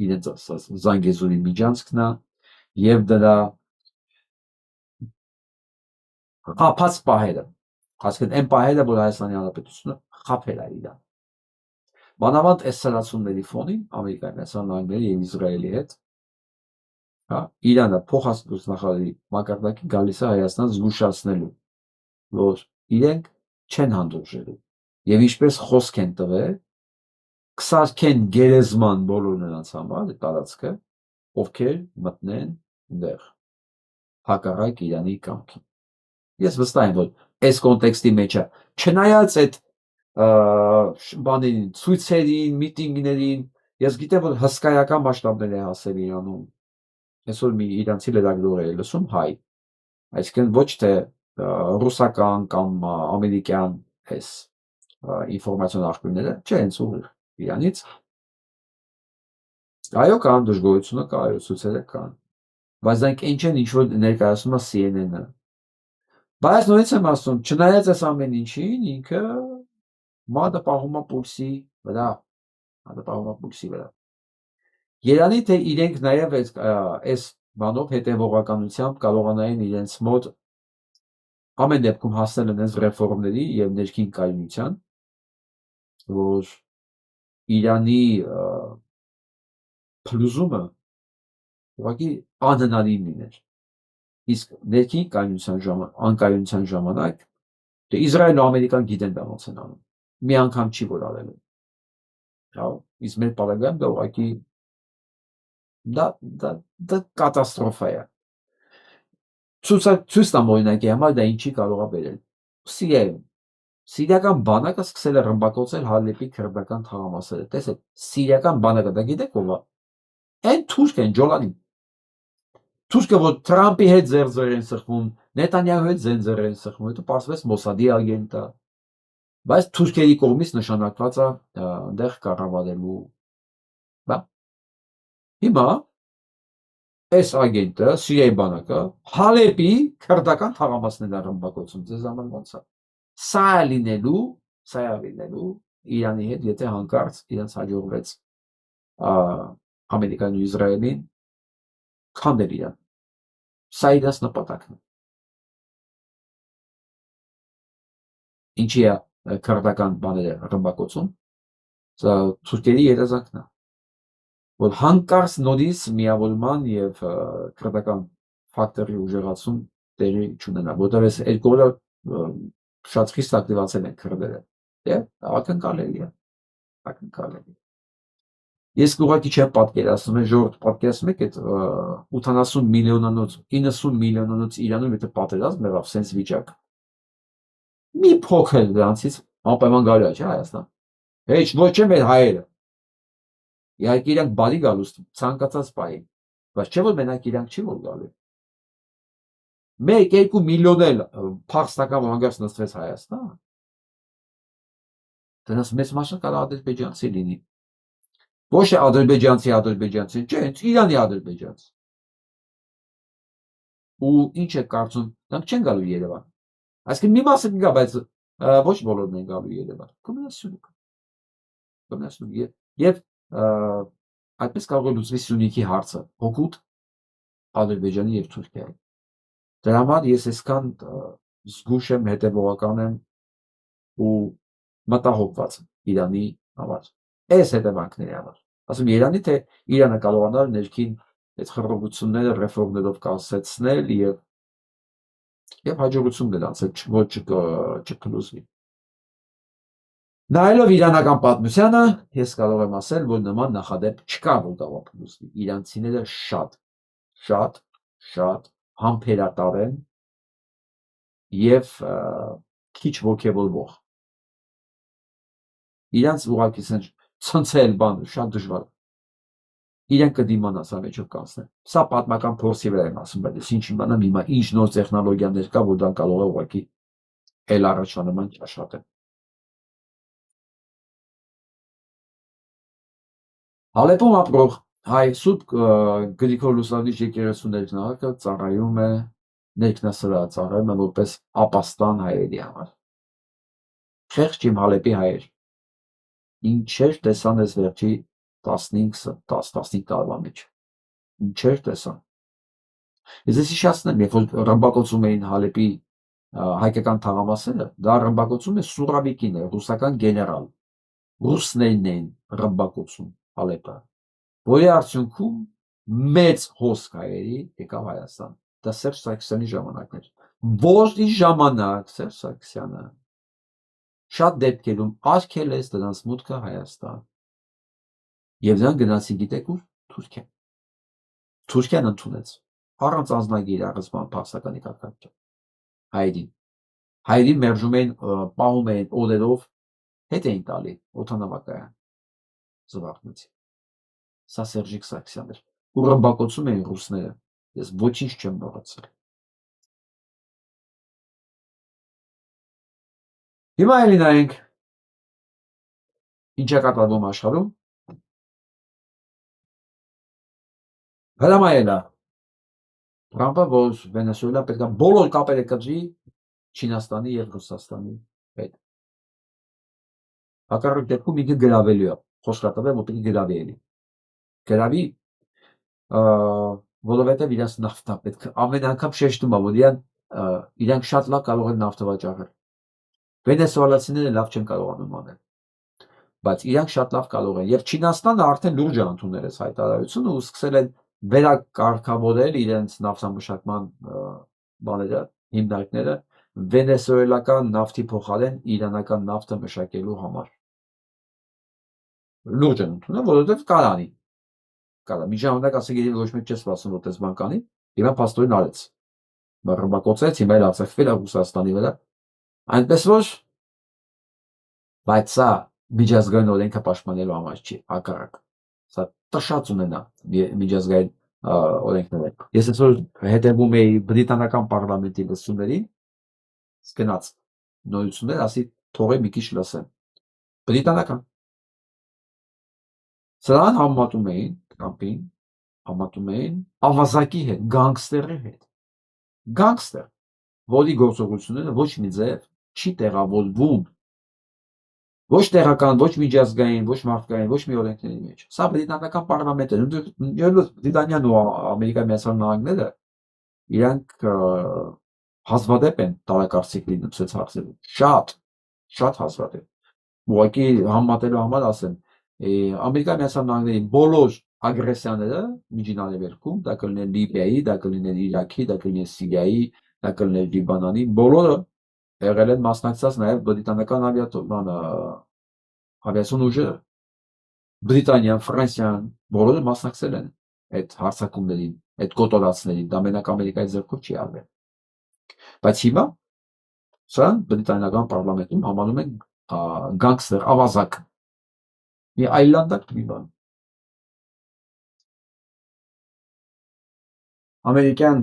իրենց ասած Զանգեզուրի միջանցքն է եւ դրա խափած պահերը, հասկան այն պահերը, որ Հայաստանի Հանրապետությունը խափել է իրան։ Մանավանդ այս սրացումների ֆոնին Ամերիկայի Միացյալ Նահանգների եւ Իսրայելի հետ, հա, Իրանը փոխարտգործնախարարի մակարդակի գալիս է Հայաստան զգուշացնելու, որ իրենք չեն հանդուրժելու եւ ինչպես խոսք են տվել, կսարքեն գերեզման բոլոր նրանց համար տարածքը, ովքեր մտնեն դեղ հակառակ Իրանի կամքին։ Ես վստահ եմ, որ այս կոնտեքստի մեջ է, չնայած այդ բաներին, ցույցերին, միտինգներին, ես գիտեմ, որ հսկայական մասշտաբներ է հասել Իրանում։ Այսօր մի իրանցի լրագրող է լսում հայ, այսինքն ոչ թե ռուսական կամ ամերիկյան այս ինֆորմացիոն աղբյուրները, չէ, հենց ուղիղ Իրանից։ Այո, կան դժգոհությունը կա, այո, ցույցերը կան, բայց դրանք ինչ են, ինչ որ ներկայացնում է CNN-ը։ Բայց նույնիսկ եմ ասում, չնայած այս ամեն ինչին, ինքը մատը պահում է պուլսի վրա, Երանի թե իրենք նաև այս բանով հետևողականությամբ կարողանային իրենց մոտ ամեն դեպքում հասնել են այս ռեֆորմների եւ ներքին կայունության, որ Իրանի փլուզումը ուղղակի անհնարին լիներ։ Իսկ ներքին անկայունության ժամանակ Իսրայելն ու Ամերիկան գիտեն դա ոնց են անում։ Մի անգամ չի որ արել են։ Հա, իսկ մեր պարագայում դա ուղղակի դա կատաստրոֆա է։ Ցույց տամ օրինակի համար դա ինչի կարող է բերել։ Սիրիայում սիրիական բանակը սկսել է ռմբակոծել Հալեպի քրդական թաղամասերը։ Տեսեք, սիրիական բանակը, դա գիտեք ով է։ Այն թուրք են, Ջոլանին։ Թուրքը որ Թրամփի հետ ձեր են սխվում, Նետանյահու հետ ձեր են սխվում, հետո պարզվեց Մոսադի ագենտ է։ Բայց թուրքերի կողմից նշանակված է այնտեղ կառավարելու։ Բա հիմա այս ագենտը, Սիրիայի բանակը, Հալեպի քրդական թաղամասներն է ռմբակոծում, ձեզ համար ոնց է։ Սա է լինելու Իրանի հետ, եթե հանկարծ իրենց հաջողվեց Ամերիկան ու Իսրայելին քանդել իրան։ Սա իրենց նպատակն է։ Ինչի է քրդական բաները ռմբակոծում, սա թուրքերի երազանքն է, որ հանկարծ նորից միավորման եւ քրդական ֆակտորի ուժեղացում տեղի չունենա, որտեղ այս երկու օրը շատ խիստ ակտիվացել են քրդերը։ Եվ ակնկալելի է։ Ես ուղղակի չեմ պատկերացնում, ժողովուրդ պատկերացնում եք այդ 80 միլիոնանոց, 90 միլիոնանոց Իրանում եթե պատերազմ եղավ, սենց վիճակ։ Մի փոքր դրանցից անպայման գալու է, չէ՞ Հայաստան։ Հեչ ոչ է մեր հայերը։ Իհարկե իրանք բարի գալուց ցանկացած պահի, բայց չէ՞ որ մենակ իրանք չի որ գալու։ 1-2 միլիոն էլ փախստական հանգած նստվեց Հայաստան։ Դրանց մեծ մասը կարող ադրբեջանցի լինի։ Ոչ թե ադրբեջանցի, չէ, Իրանի ադրբեջանց։ Ու ինչ է կարծում, դրանք չեն գալու Երևան։ Այսինքն մի մասը կգա, բայց ոչ բոլորն են գալու Երևան։ Կմնացնու։ Եվ այդպես կարող է լուծվի Սյունիքի հարցը, հօգուտ Ադրբեջանի եւ Թուրքիայի։ Դրա համար ես այսքան զգուշ եմ, հետևողական եմ ու մտահոգված Իրանի համար։ Այս հետևանքների համար։ Ասում Երանի թե Իրանը կարողանար ներքին այդ խռովությունները ռեֆորմներով կասեցնել եւ հաջողություն գնաց, ոչ չփլուզվի։ Նայելով իրանական պատմությանը, ես կարող եմ ասել, որ նման նախադեպ չկա, որ կարող փլուզվի։ Իրանցիները շատ համբերատար են եւ քիչ ոգևորվող։ Իրանց ուղղակի ցնցել բան շատ դժվար։ Իրենք կդիմանան սա մեջով կանցնեն։ Սա պատմական փորձի վրա եմ ասում, բայց ինչ իմանամ հիմա ինչ նոր տեխնոլոգիաներ կա, որ դա կարող է ուղղակի էլ առաջվա նման աշխատել։ Հալեպում ապրող հայ Սուրբ Գրիգոր Լուսավորիչ եկեղեցու ներքնահարկը ծառայում է ներքնասրահ որպես ապաստան հայերի համար։ Խեղճ իմ Հալեպի հայեր, ինչեր տեսան ես վերջի 15 տարվա մեջ, ինչեր տեսան։ Ես ես հիշացնեմ, երբ որ ռմբակոծում էին Հալեպի հայկական թաղամասերը, դա ռմբակոծում է Սուրավիկին է, ռուսական գեներալ, ռուսներն էին ռմբակոծում Հալեպը, որի արդյունքում մեծ հոսք հայերի եկավ Հայաստան։ Դա Սերժ Սարգսյանի ժամանակն էր, որի ժամանակ Սերժ Սարգսյանը շատ դեպքերում արգել է դրանց մուտքը Հայաստան։ Եվ դրան գնացին գիտեք ուր? Թուրքիա։ Թուրքիան ընդունեց առանց անձնագիր առանցման փախստականի կարգավիճակ հայերին։ Հայերին մերժում էին, պահում էին օրերով, հետ էին տալի օդանավակայան զվարթնոցի։ Սա Սերժիկ Սարգսյանն էր, ու ռմբակոծում էին ռուսները։ Ես ոչինչ չեմ մոռացել։ Հիմա էլի նայենք ինչ է կատարվում աշխարհում։ Հրամայել է Թրամփը, որ Վենեսուելա պետք է բոլոր կապերը կտրի Չինաստանի եւ Ռուսաստանի հետ։ Հակառակ դեպքում ինքը գրավելու է, խոսքատվել, որ պետք է գրավի էլի։ Գրավի, որովհետեւ իրաց նավթա պետք է ամեն անգամ շեշտում է, որ իրանք շատ լավ կարող են նավթը վաճառել։ Վենեսուելացիները լավ չեն կարողանում անել, բայց իրանք շատ լավ կարող են։ Եվ Չինաստանը արդեն լուրջ է ընդունել այս հայտարարությունը ու սկսել են վերակարգավորել իրենց նավթամշակման բաները, հիմնարկները վենեսուելական նավթի փոխարեն իրանական նավթը մշակելու համար։ Լուրջ են ընդունել, որովհետև կարանի։ Մի ժամանակ ասենք երևի ոչ մեկ չէ սպասում, որ տես բան կանի, հիմա փաստորեն արեց։ Ռմբակոծեց, հիմա էլ արձակվել է Ռուսաստանի վրա։ Այնպես որ, բայց սա միջազգային օրենքը պաշտպանելու համար չի, հակառակ։ Սա տշած ունենա միջազգային օրենքները։ Ես այսօր հետևում էի բրիտանական պարլամենտի լսումներին, գնաց նորություններ, ասի թողե մի քիչ լսեմ։ Բրիտանական։ Սրան համատում էին Թրամփին, համատում էին ավազակի հետ, գանգստերի հետ։ Գանգստեր, որի գործողությունները ոչ մի ձև չի տեղավորվում ոչ տեղական, ոչ միջազգային, ոչ մարդկային, ոչ մի օրենքների մեջ։ Սա բրիտանական պարլամենտը, Բրիտանիան ու Ամերիկայի Միացյալ Նահանգները իրանք հազվադեպ են տարակարծիք լինում ցած հարցերում։ Շատ հազվադեպ։ Ուղղակի համատելու համար ասեմ, Ամերիկայի Միացյալ Նահանգների բոլոր ագրեսիաները Միջին Արևելքում, դա կլիներ Լիբիայի, դա կլիներ Իրաքի, դա կլիներ Սիրիայի, դա կլիներ Լիբանանի, բոլորը եղել են մասնակցած նաև բրիտանական ավիացիոն ուժերը։ Բրիտանիան, Ֆրանսիան, բոլորը մասնակցել են այդ հարձակումներին, այդ կոտորածներին, դա մենակ Ամերիկայի ձեռքով չի արվել։ Բայց հիմա սրան բրիտանական պարլամենտում համանում են գանգստեր, ավազակ, մի այլանդակ մի բան։ Ամերիկյան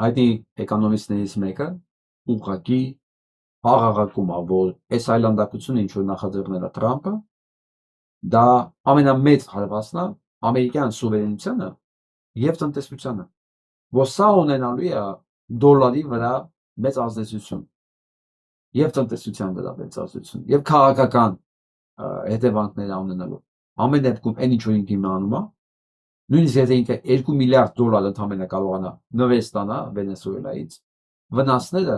հայտնի էկոնոմիստներից մեկը ուղղակի աղաղակում է, որ այս այլանդակությունը, ինչ որ նախաձեռնել է Թրամփը, դա ամենամեծ հարվածն է ամերիկյան սուվերենությանը եւ տնտեսությանը, որ սա ունենալու է դոլարի վրա մեծ ազդեցություն եւ տնտեսության վրա մեծ ազդեցություն եւ քաղաքական հետևանքներ ունենալու։ Ամեն դեպքում այն ինչ որ ինքը իմանում է, նույնիսկ եթե ինքը 2 միլիարդ դոլար ընդհանրապես կարողանա նվեր ստանա Վենեսուելայից, վնասները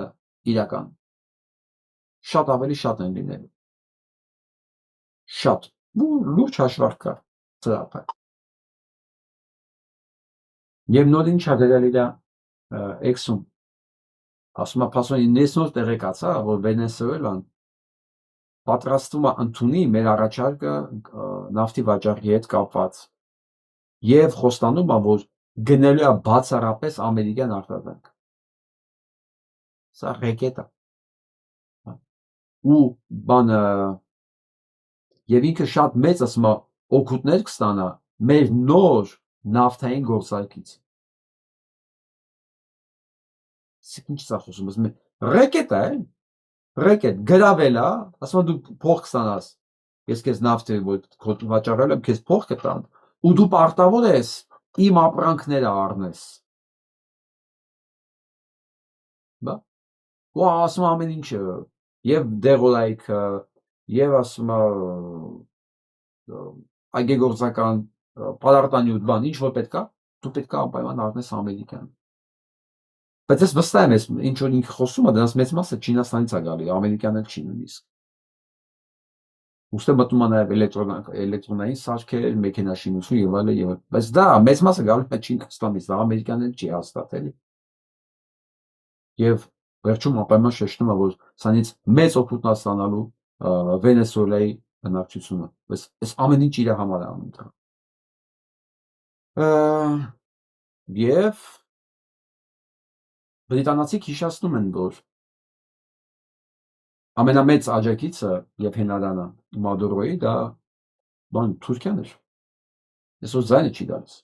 իրական շատ ավելի շատ են լինելու։ Շատ լուրջ հաշվարկ կա Թրամփը։ Եվ նորին չադրել իր էքսում ասում է փաստորեն 90 տեղեկացա, որ Վենեսուելան պատրաստվում է ընդունի մեր առաջարկը նավթի վաճառքի հետ կապված եւ խոստանում է, որ գնելու է բացառապես ամերիկյան արտադրանք։ Սա ռեկետ է։ Ու բանը եւ ինքը շատ մեծ ասում է օգուտներ կստանա մեր նոր նավթային գործարքից։ Ինչ է խոսում, ասում է ռեկետ է, ռեկետ գրավել է, ասում է դու փող կստանաս ես քեզ նավթ վաճառել եմ, քեզ փող կտամ, ու դու պարտավոր ես իմ ապրանքները առնես։ Բա ու ասում ամեն ինչը եւ դեղոլայքը եւ ասում այգեգործական պալարտանյութ բան ինչ որ պետքա դու պետքա անպայման առնես ամերիկյան բայց ես վստահ եմ ես ինչ որ ինքը խոսում է դրանց մեծ մասը Չինաստանից է գալի ամերիկյան էլ չի նույնիսկ ուստի մտնում է նաեւ էլեկտրոնային սարքեր մեքենաշինություն եւ այլն բայց դա մեծ մասը գալու է Չինաստանից դա ամերիկյան էլ չի հաստատ էլի եւ վերջում անպայման շեշտում է որ սրանից մեծ օգուտ ստանալու Վենեսուելայի բնակչությունը բայց այս ամեն ինչ իր համար է անում դա եւ բրիտանացիք հիշեցնում են որ ամենամեծ աջակիցը եւ հենարանը Մադուրոյի դա բան Թուրքիան էր այսօր ձայնը չի դալիս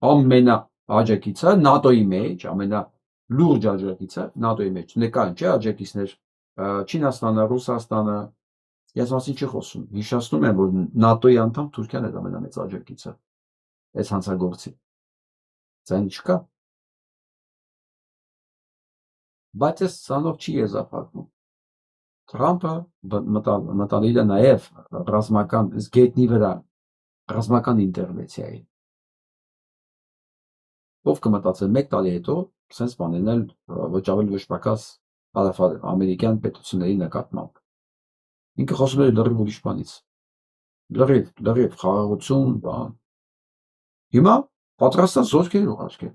ամենա աջակիցը ՆԱՏՕ-ի մեջ ամենա լուրջ աջակիցը ՆԱՏՕ-ի մեջ ներկան չէ աջակիցներ Չինաստանը, Ռուսաստանը, ես մասին չի խոսում, հիշեցնում եմ, որ ՆԱՏՕ-ի անդամ Թուրքիան է ամենամեծ աջակիցը, այս հանցագործի, ձայն չկա, բայց այս սանով չի եզապարկվում, Թրամպը մտադիր է նաև ռազմական, գետնի վրա, ռազմական ինտերվենցիայի, ով կմտածել մեկ տարի հետո, սենց բանեն էլ վճավել վշպակած ամերիկյան պետությունների նկատմամբ։ Ինքը խոսում էր լրիվ ուրիշ բանից։ Լրիվ խաղաղություն, բան։ Հիմա պատրաստած զորքեր ուղարկել։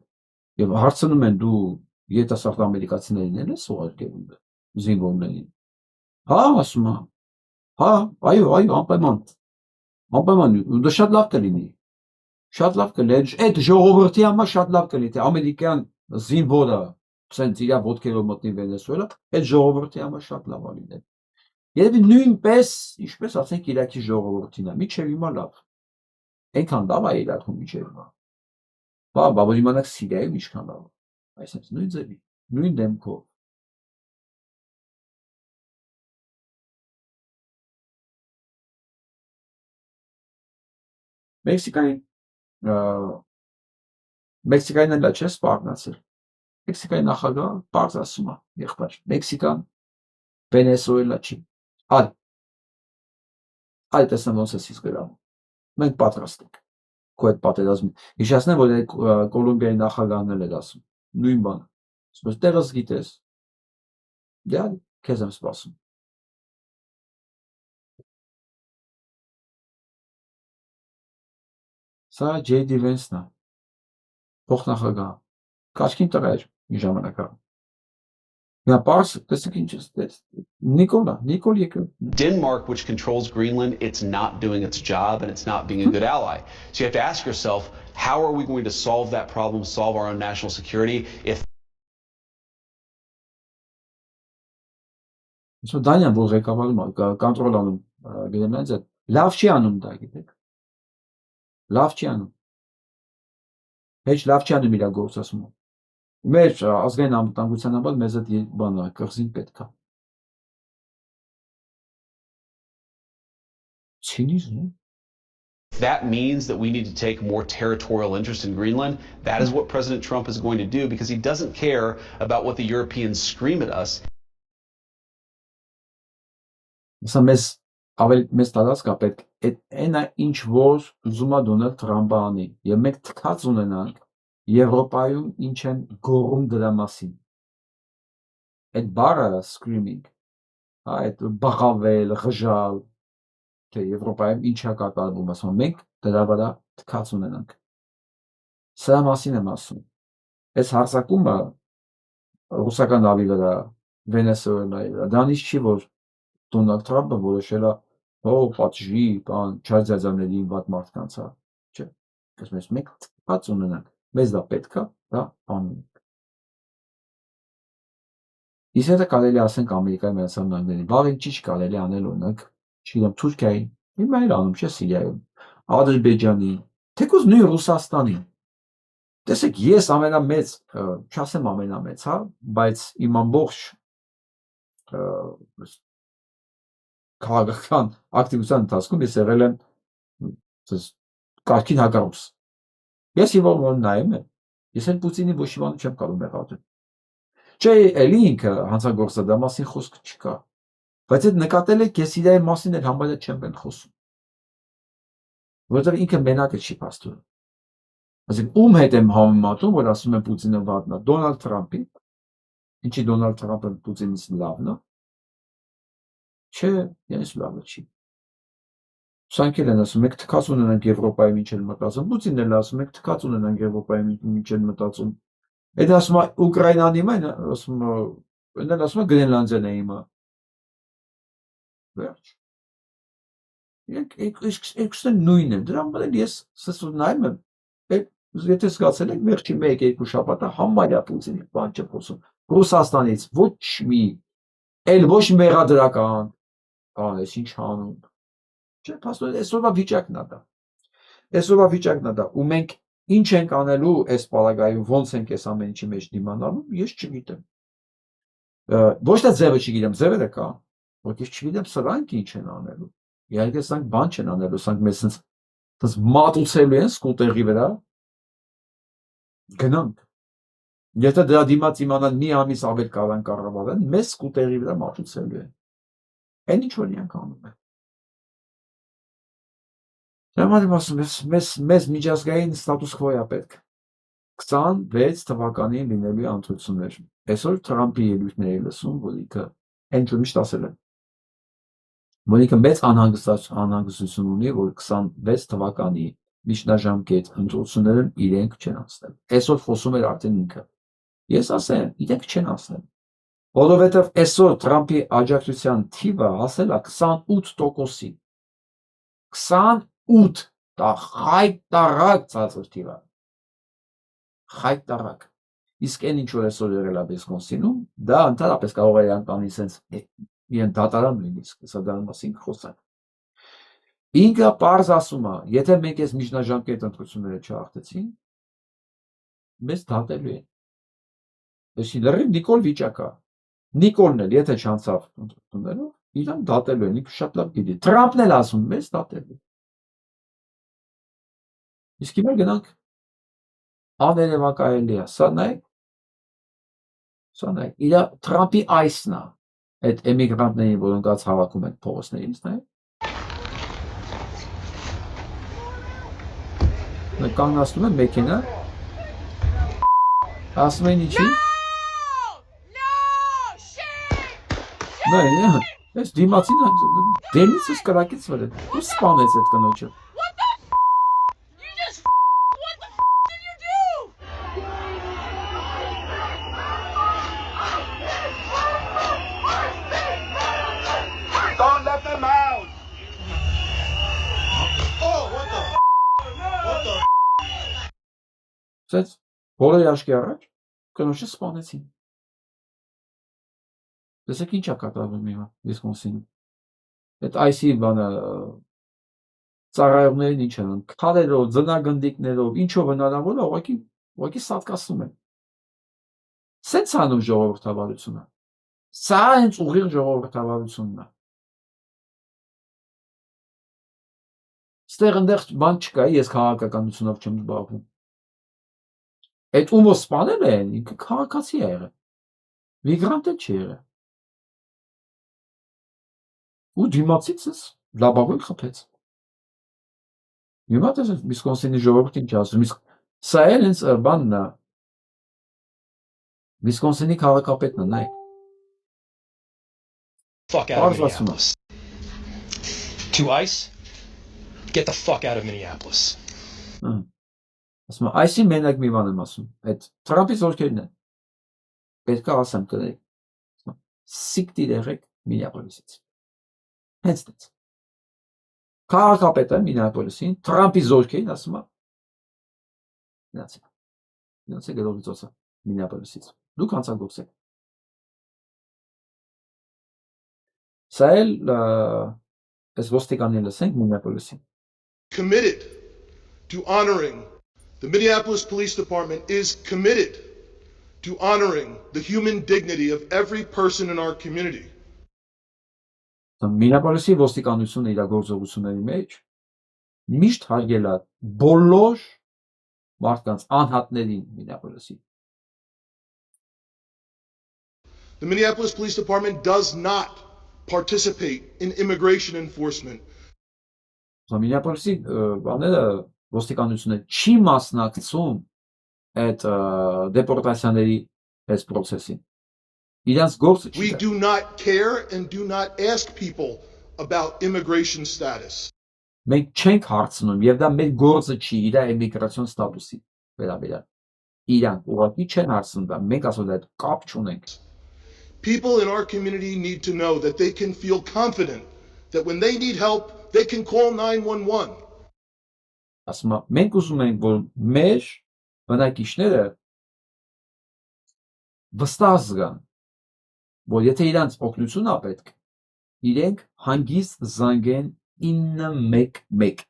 Եվ հարցնում են դու երիտասարդ ամերիկացիներին ես ուղարկել զինվորներին։ Հա, ասում է։ Հա, այո, անպայման։ Անպայման, դա շատ լավ կլինի։ Շատ լավ կլինի, այդ ժողովրդի համար շատ լավ կլինի, թե ամերիկյան զինվորը սենց իր ոտքերով մտնի Վենեսուելա, այդ ժողովրդի համար շատ լավ է լինել։ Երևի նույնպես, ինչպես ասենք Իրաքի ժողովրդին է, մինչև հիմա լավ։ Այնքան լավ է Իրաքում մինչև հիմա։ Բա որ իմանաք Սիրիայում ինչքան լավ է։ Այսինքն նույն ձևի, նույն դեմքով։ Մեքսիկային էլ չէ սպառնացել։ Մեքսիկայի նախագահը բարձ ասում է, եղբայր, Մեքսիկան Վենեսուելա չի։ Այ տեսնեմ ոնց է գրավում։ Մենք պատրաստ ենք։ Քո այդ պատերազմի։ Հիշեցնեմ, որ Կոլումբիայի նախագահն էլ էր ասում։ Նույն բանը։ Ասում տեղս գիտես։ Դե քեզ եմ սպասում։ Սա Ջեյդի Վենսն է։ Փոխնախագահ։ Կաշկին տղա էր մի ժամանակա։ Denmark, which controls Greenland, it's not doing its job and it's not being a good ally. So you have to ask yourself, how are we going to solve that problem, solve our own national security if So Դանիան որ ղեկավարում կոնտրոլ անում Գրենլանդիա, լավ չի անում դա, գիտեք։ Լավ չի անում։ Հեչ լավ չի անում իր գործասումը։ Մեր ազգային անվտանգության համար մեզ այդ բանը կղզին պետք է։ Ցինիզմ։ That means that we need to take more territorial interest in Greenland. That is what President Trump is going to do because he doesn't care about what the Europeans scream at us. Սա մեզ տարածք է պետք այնա ինչ որ ուզում է Դոնալդ Թրամփը անի եւ մենք թքած ունենանք Եվրոպայում ինչ են գոռում դրա մասին այդ բառը screaming այդ բաղավել ղժալ թե Եվրոպայում ինչ է կատարվում ասում մենք դրա վրա թքած ունենանք սրա մասին եմ ասում այս հարձակումը ռուսական նավի վրա Վենեսուելայի վրա դրանից չի որ Դոնալդ Թրամփը որոշել է պատժի, բան, չարձազաններին վատ մարդկանց է, չէ, ասում ես մենք թքած ունենանք, մեզ դա պետք է, դա անում ենք։ Իսկ հետո կարելի ասենք Ամերիկայի Միացյալ Նահանգներին, բաղ ինչի կարելի անել օրինակ, չգիտեմ, Թուրքիայի, հիմա էլ անում, չէ, Սիրիայում, Ադրբեջանի, թեկուզ նույն Ռուսաստանի։ Տեսեք, ես ամենամեծ, չասեմ ամենամեծ, հա, բայց իմ ամբողջ քաղաքական ակտիվության ընթացքում ես եղել եմ կարգին հակառուս։ Ես որ նայում եմ, ես էլ Պուտինի ոչ մի բան չեմ կարող մեղադրել։ Չէ, էլի ինքը հանցագործա, դա մասին խոսք չկա։ Բայց այդ նկատել եք, ես իր մասին էլ համարյա չեմ բան խոսում։ Որովհետև ինքը մենակը չի փաստում։ Այսինքն ում հետ եմ համեմատում, որ ասում եմ Պուտինը վատն է, Դոնալդ Թրամփի, ինչի Դոնալդ Թրամփը Պուտինից լավն է։ Չէ, ես լավը չի։ Սրանք էլ են ասում, մենք թքած ունենանք Եվրոպայի միջել մտածում, Պուտինն էլ ասում, մենք թքած ունենանք Եվրոպայի միջել մտածում։ Այդ ասում է Ուկրաինան հիմա, ասում է, այնն ասում է Գրենլանդիան է հիմա։ Վերջ։ Երկուսն նույնն են, դրա համար էլ ես սսուր նայում եմ, եթե զգացել եք վերջի 1-2 շաբաթը համարյա Պուտինի բան չփոսում, Ռուսաստանից ոչ մի, էլ ոչ մեղադրական, այս ինչ անում, չէ, փաստորեն այսօրվա վիճակն է դա, այսօրվա վիճակն է դա, ու մենք ինչ ենք անելու այս պարագայում, ոնց ենք այս ամեն ինչի մեջ դիմանալու, ես չգիտեմ, ոչ թե ձևը չգիտեմ, ձևերը կա, որ ես չգիտեմ սրանք ինչ են անելու, իհարկե սրանք բան չեն անելու, սրանք մեզ սենց մատուցելու են սկուտերի վրա, գնանք, եթե դրա դիմաց իմանան մի ամիս ավել կարան կառավարեն, մեզ սկուտերի վրա մատուցելու են, այն ինչ որ իրանք անում են։ Դրամատիվ ասում ես, մեզ միջազգային ստատուս քվո է պետք, 26 թվականին լինելու ընտրություններ, այսօր Թրամփի ելույթների լսում, որ ինքը այն ինչ միշտ ասել են, որ ինքը մեծ անհանգստություն ունի, որ 26 թվականի միջնաժամկետ ընտրություններն իրենք չեն անցնել։ Այսօր խոսում էր արդեն ինքը։ Ես ասեմ, իրենք չեն անցնել։ Որովհետև այսօր Թրամփի աջակցության թիվը հասել է 28%-ի։ 28, դա խայտարակ ցածր թիվ է։ Խայտարակ։ Իսկ այն ինչ որ այսօր եղել է Վիսկոնսինում, դա ընդհանրապես կարող է անկանի sense իրեն դատարան նույնիսկ, սա դրա մասին խոսանք։ Ինքը պարզ ասում է, եթե մենք այս միջնաժամկետ ընտրությունները չհաղթեցին, մեզ դատելու են։ Այսինքն լրիվ Նիկոլ վիճակա։ Նիկոլն էլ եթե չանցավ ընտրություններով, իրան դատելու են, ինքը շատ լավ գիտի։ Թրամփն էլ ասում, մեզ դատելու։ Իսկ հիմա գնանք աներևակայելի է, սա նայեք, իր Թրամփի այսն է, այդ էմիգրանտներին, որոնք ած հավաքում են փողոցներից, նայեք։ Կանգնացնում են մեքենա, ասում են ինչի։ Այս դիմացին դեմիցս կրակից վրա, ու սպանեց այդ կնոջը։ Սենց բոլոր աշկի առաջ կնոջը սպանեցին։ Տեսեք ինչ է կատարվում հիմա Վիսկոնսինում։ Այդ այսի բանը ծառայողներին ինչ են, քարերով, ձնագնդիկներով, ինչով հնարավոր է, ուղղակի սատկացնում են։ Սենց անում ժողովրդավարությունը։ Սա հենց ուղիղ ժողովրդավարությունն է։ Ստեղ ընդեղ բան չկա, ես քաղաքականությունով չեմ զբաղվում։ Այդ ումը սպանել են, ինքը քաղաքացի է եղել, միգրանտ է չի եղել, ու դիմացիցս լաբավույն խփեց, հիմա տես Վիսկոնսինի ժողովուրդին չի ասում, իսկ սա էլ հենց բանն է, Վիսկոնսինի քաղաքապետն է, նայեք, fuck out of Minneapolis. To ICE, get the fuck out of Minneapolis. Ասում եմ, այսի մենակ մի բան եմ ասում, այդ Թրամփի զորքերն են, պետք է ասեմ կրեք, սիկտիր եղեք Մինեապոլիսից, հենց դեց, քաղաքապետը Մինեապոլիսին, Թրամփի զորքերին ասում է, գնացեք գլովիծոցը Մինեապոլիսից, դուք հանցագործեք, սա էլ այս ոստիկանին լսենք Մինեապոլիսին, committed to honoring the Minneapolis Police Department is committed to honoring the human dignity of every person in our community. Մինեապոլիսի ոստիկանությունը իր գործողությունների մեջ միշտ հարգել է բոլոր մարդկանց անհատներին Մինեապոլիսի. The Minneapolis Police Department does not participate in immigration enforcement. Մինեապոլիսի բաները ոստիկանությունը չի մասնակցում այդ դեպորտացիաների այս process-ին. Իրանց գործը չի We դա. do not care and do not ask people about immigration status. Մենք չենք հարցնում եւ դա մեր գործը չի իր էմիգրացիոն ստատուսի վերաբերյալ. Իրանք ուղղակի չեն հարցնում դա, մենք ասում ենք կապ չունենք. People in our community need to know that they can feel confident that when they need help, they can call 911. Ասում եմ, մենք ուզում ենք, որ մեր բնակիչները վստահ զգան, որ եթե իրանց օգնություն ա պետք, իրենք հանգիստ զանգեն 911.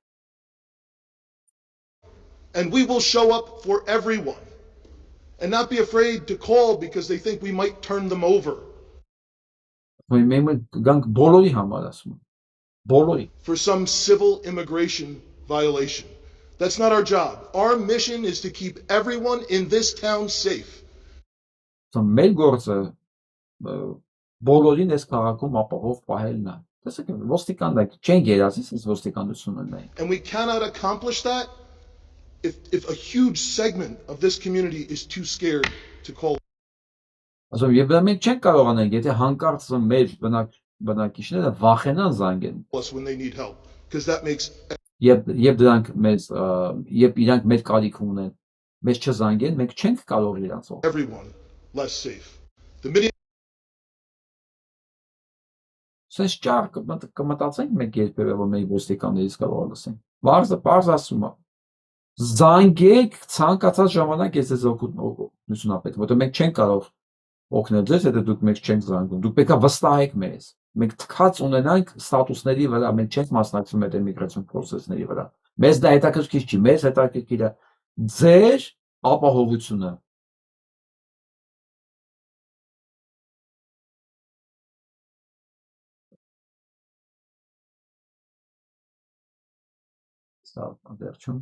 And we will show up for everyone and not be afraid to call because they think we might turn them over. Մենք գանք բոլորի համար ասում եմ, բոլորի. For some civil immigration violation. That's not our job. Our mission is to keep everyone in this town safe. Մեր գործը բոլորին այս քաղաքում ապահով պահելն է. Տեսեք, ոստիկանները չեն գերազանց այս ոստիկանությունը նայ. And we cannot accomplish that if a huge segment of this community is too scared to call. Ասում եւ դա մենք չենք կարողանանք, եթե հանկարծ մեր բնակիչները վախենան զանգեն. Us when they need help, because that makes Եվ դրանք մեզ երբ իրանք մեր կարիք ունեն, մեզ չզանգեն, մենք չենք կարող իրանց օգնել. everyone less safe. The Սենց ճար կմտածենք մենք երբևէ որ մեր ոստիկաններից կարող լսենք. Պարզ ասում է. Զանգեք ցանկացած ժամանակ ես ձեզ օգնություն ապետ, որտեղ մենք չենք կարող օգնել ձեզ, եթե դուք մեզ չենք զանգում։ Դուք պետք է վստահեք մեզ։ Մենք թքած ունենանք ստատուսների վրա, մենք չենք մասնակցում այդ էմիգրացիոն process-ների վրա։ Մեզ դա հետաքրքիր չի, մեզ հետաքրքիր է ձեր ապահովությունը։ Սա վերջում։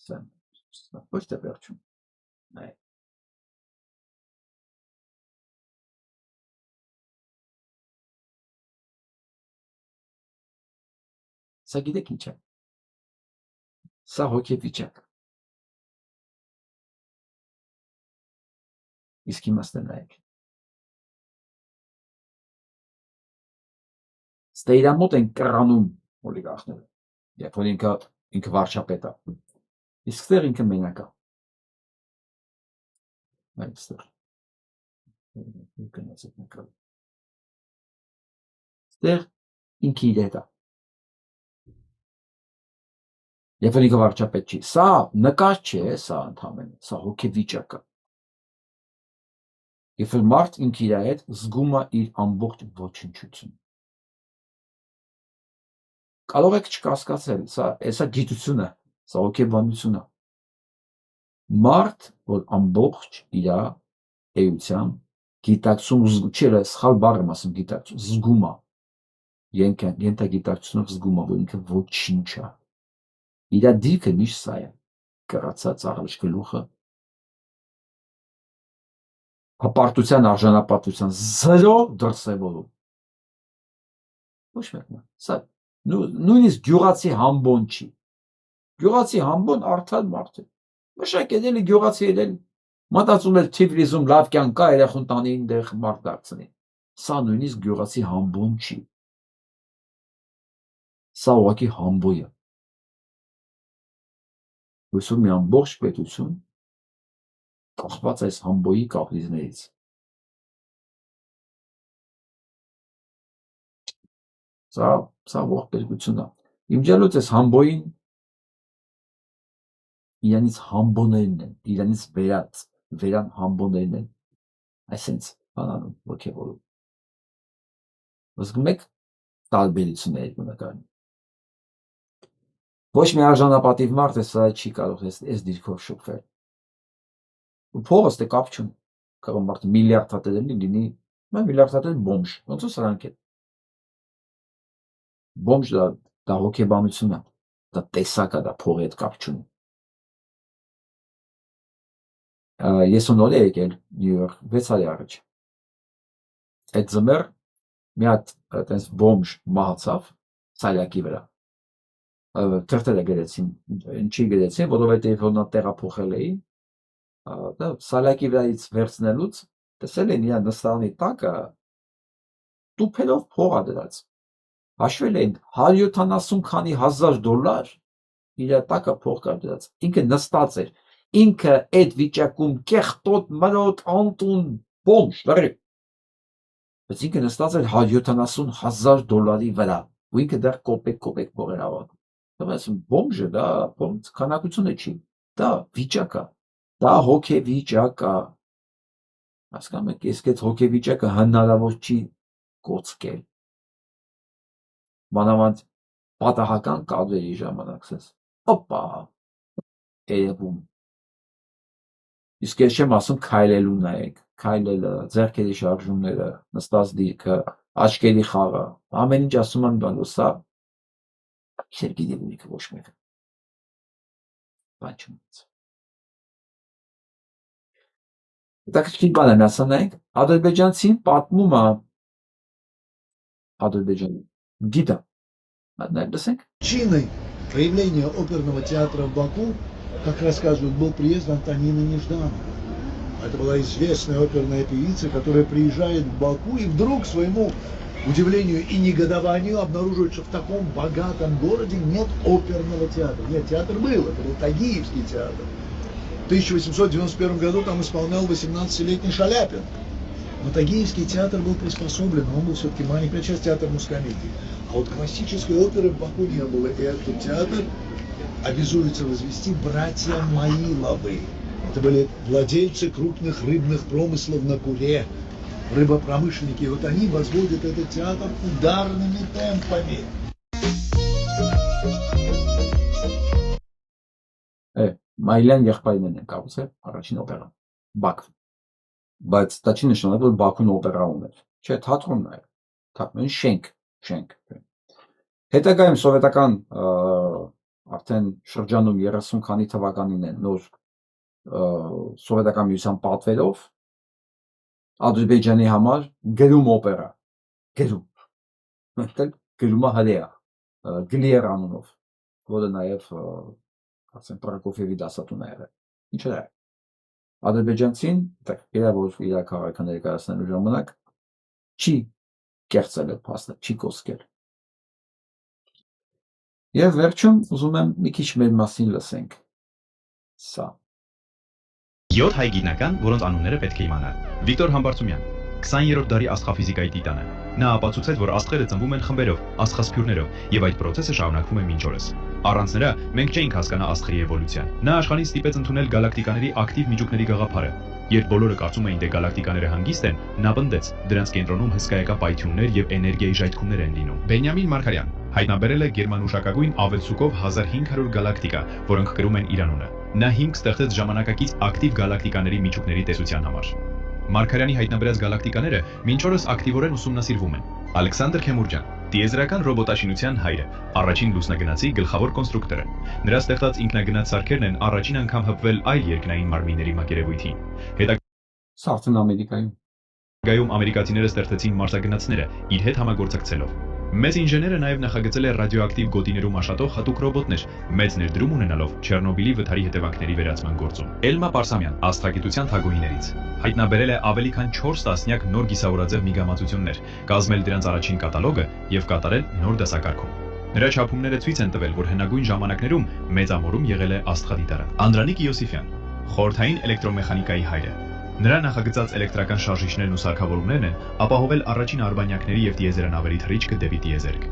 Սա ոչ թե վերջում։ Այ Սա գիտեք ինչ է։ Սա հոգեվիճակ։ Իսկ իմաստը նայեք։ Ստե իր մոտ են կռանում օլիգարխները։ Երբ որ ինքը վարչապետ է։ Իսկ ստեղ ինքը մենակ է։ Այստեղ։ Ստեղ ինքը իր հետ է։ Երբ որ ինքը վարչապետ չի, սա նկար չէ, սա ընդհանրապես, սա հոգեվիճակ է։ Երբ որ մարդ ինքը իր հետ զգում է իր ամբողջ ոչնչությունը։ Կարող եք չկասկածել, սա գիտություն է, սա հոգեբանություն է։ Մարդ, որ ամբողջ իր էությամբ գիտակցում չէ, սխալ բառ եմ ասում, գիտակցում զգում է։ Ենթագիտակցությունով զգում է, որ ինքը ոչինչ է։ Իր դիրքը միշտ սա է, կռացած աղրիչ գլուխը, հպարտության արժանապատվության 0 դրսևորում։ Ոչ մեկն է, սա նույնիսկ գյուղացի համբոն չի։ Գյուղացի համբոն արդար մարդ է։ Մշակել էլի գյուղացի էլ մտածում էր Թիֆլիսում լավ կյանք կա, երախուն տանի այնտեղ մարդ դարձնի։ Սա նույնիսկ գյուղացի համբոն չի։ Սա ուղղակի համբոյ է։ Հույսում մի ամբողջ պետություն կախված այս համբոյի կապրիզներից։ Սա ողբերգություն է։ Իմջալոց այս համբոյին իրանից համբոներն են, իրանից վերան համբոներն են, այսենց բանանում, ոգևորում։ Զգում եք տարբերություններ բնակարան։ Ոչ մի արժանապատիվ մարդ է սա չի կարող այս դիրքով շփվել։ Ու փողը ստե կապ չունի։ Կարող մարդ միլիարդ հատել լինի, միլիարդ հատել բոմժ, ոնց է սրանք է։ բոմժ դա հոգեբանություն է, դա տեսակ է, դա փողի հետ կապ չունի։ Ես նոր եմ եկել Նյու Յորք 6 տարի առաջ։ Այդ ձմեռ մի հատ այտենց բոմժ մահացավ սալյակի վրա։ Թերթերը գրեցին, ինչի գրեցին, որովհետև որ նա տեղափոխել էին, դա սալյակի վրայից վերցնելուց տեսել են իր նստարանի տակը տուփելով փող ա դրած։ Հաշվել էին 170 քանի հազար դոլար իր տակը փող կա դրած։ Ինքը նստած էր, ինքը այդ վիճակում կեղտոտ մրոտ անտուն բոմժ դրի։ Բայց ինքը նստած էր 170,000 դոլարի վրա, ու ինքը դեռ կոպեկ փողեր ավարտում։ Բոմժը դա քանակությունը չի, դա վիճակ է, դա հոգեվիճակ է։ Հասկանում եք, ես այդ հոգեվիճակը հնարավոր չի կոծկել։ Մանավանդ պատահական կադրերի ժամանակ սես, օպա, երևում։ Իսկ ես չեմ ասում քայլելու նայեք, քայլելը, ձեռքերի շարժումները, նստած դիրքը, աչքերի խաղը, ամեն ինչ ասում եմ բան, սա Սերգեյ Դեբունիկը ոչ մեկը։ Բան չունեց։ Հետաքրքիր բան եմ ասա նայեք, ադրբեջանցին պատմում է Ադրբեջանի գիտա, наверное, լսենք։ Причиной появления оперного театра в Баку, как рассказывают, был приезд Антонины Неждановой. Это была известная оперная певица, которая приезжает в Баку и вдруг, к своему удивлению и негодованию, обнаруживает, что в таком богатом городе нет оперного театра. Нет, театр был, это был Тагиевский театр. В 1891 году там исполнял 18-летний Шаляпин. Но Тагиевский театр был приспособлен, он был все-таки маленькая часть театра мускомедии. А вот классической оперы в Баку не было, и этот театр обязуются возвести братья Маиловы. Это были владельцы крупных рыбных промыслов на Куре, рыбопромышленники. И вот они возводят этот театр ударными темпами. Մայլյան եղբայրներն են կառուցել առաջին օպերան, Բաքվում։ Բայց դա չի նշանակում, որ Բաքուն օպերա ուներ։ Չէ, թատրոնն է, շենք։ Հետագայում սովետական արդեն շրջանում 30 քանի թվականին են նոր սովետական միության պատվերով Ադրբեջանի համար գրում օպերա, գրումը հրեա, Գլիեր անունով, որը նաև ասեն Պրոկոֆիևի դասատուն է եղել։ Ինչ է։ Ադրբեջանցին, իրավոր իր քաղաքը ներկայացնելու ժամանակ չի կեղծել այդ փաստը, չի կոսկել։ Եվ վերջում ուզում եմ մի քիչ մեր մասին լսենք։ Սա 7 հայ գիտնական, որոնց անունները պետք է իմանալ։ Վիկտոր Համբարձումյան, 20-րդ դարի աստղաֆիզիկայի տիտանը։ Նա ապացուցեց, որ աստղերը ծնվում են խմբերով, աստղասփյուռներով, եւ այդ process-ը շարունակվում է մինչ օրս։ Առանց նրա մենք չէինք հասկանա աստղերի էվոլյուցիան։ Նա աշխարհին ստիպեց ընդունել գալակտիկաների ակտիվ միջուկների գաղափարը։ Երբ բոլորը կարծում էին, թե գալակտիկաները հանգիստ են, նա պնդեց, դրանց կենտրոնում հսկայական պայթյուններ եւ էներգիայի ժայթքումներ են լինում։ Բենյամին Մարգարյան հայտնաբերել է գերմանուշակագույն ավելցուկով 1500 գալակտիկա, որոնք կրում են իր անունը։ Նա հիմք ստեղծեց ժամանակակից ակտիվ գալակտիկաների միջուկների տեսության համար։ Մարգարյանի հայտնաբերած գալակտիկաները մինչ օրս ակտիվորեն ուսումնասիրվում են։ Ալեքսանդր Քեմուրջյան, տիեզերական ռոբոտաշինության հայրը, առաջին լուսնագնացի գլխավոր կոնստրուկտորը։ Նրա ստեղծած ինքնագնաց սարքերն են առաջին անգամ հպվել այլ երկնային մարմինների մակերևույթին։ Սարքն Ամերիկայում։ Գայում ամերիկացիները ստեղծեցին մարսագնացները իր հետ համագործակցելով։ Մեծ ինժեները նաև նախագծել է ռադիոակտիվ գոտիներում աշխատող հատուկ ռոբոտներ, մեծ ներդրում ունենալով Չեռնոբիլի վթարի հետևանքների վերացման գործում։ Էլմա Պարսամյան, աստղագիտության թագուհիներից, հայտնաբերել է ավելի քան 4 տասնյակ նոր գիսավորաձև միգամածություններ, կազմել դրանց առաջին կատալոգը եւ կատարել նոր դասակարգում։ Նրա չափումները ցույց են տվել, որ հնագույն ժամանակներում մեծամորում եղել է աստղադիտարը։ Անդրանիկ Յոսիֆյան, խորհրդային էլեկտրոմեխանիկայի հայրը։ Նրա նախագծած էլեկտրական շարժիչներն ու սարքավորումներն են ապահովել առաջին արբանյակների եւ տիեզերանավերի թռիչքը դեպի տիեզերք։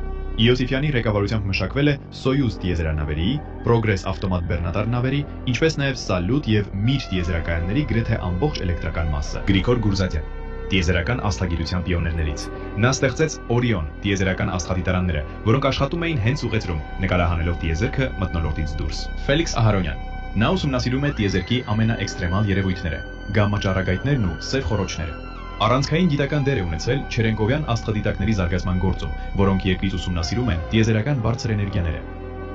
Յոսիֆյանի ղեկավարությամբ մշակվել է Սոյուզ տիեզերանավերի, Պրոգրես ավտոմատ բեռնատար նավերի, ինչպես նաեւ Սալյուտ եւ Միր տիեզերակայանների գրեթե ամբողջ էլեկտրական մասը։ Գրիգոր Գուրզադյան, տիեզերական աստղագիտության պիոներներից։ Նա ստեղծեց Օրիոն տիեզերական աստղադիտարանները, որոնք աշխատում էին հենց ուղեծրում, նկարահանելով տիեզերքը մթնոլորտից դուրս։ Ֆելիքս Ահարոնյան, նա ուսումնասիրում է տիեզերքի ամենաէքստրեմալ երևույթները՝ գամմա ճառագայթներն ու սև խոռոչները։ Առանցքային գիտական դեր է ունեցել Չերենկովյան աստղադիտակների զարգացման գործում, որոնք երկրից ուսումնասիրում են տիեզերական բարձր էներգիաները։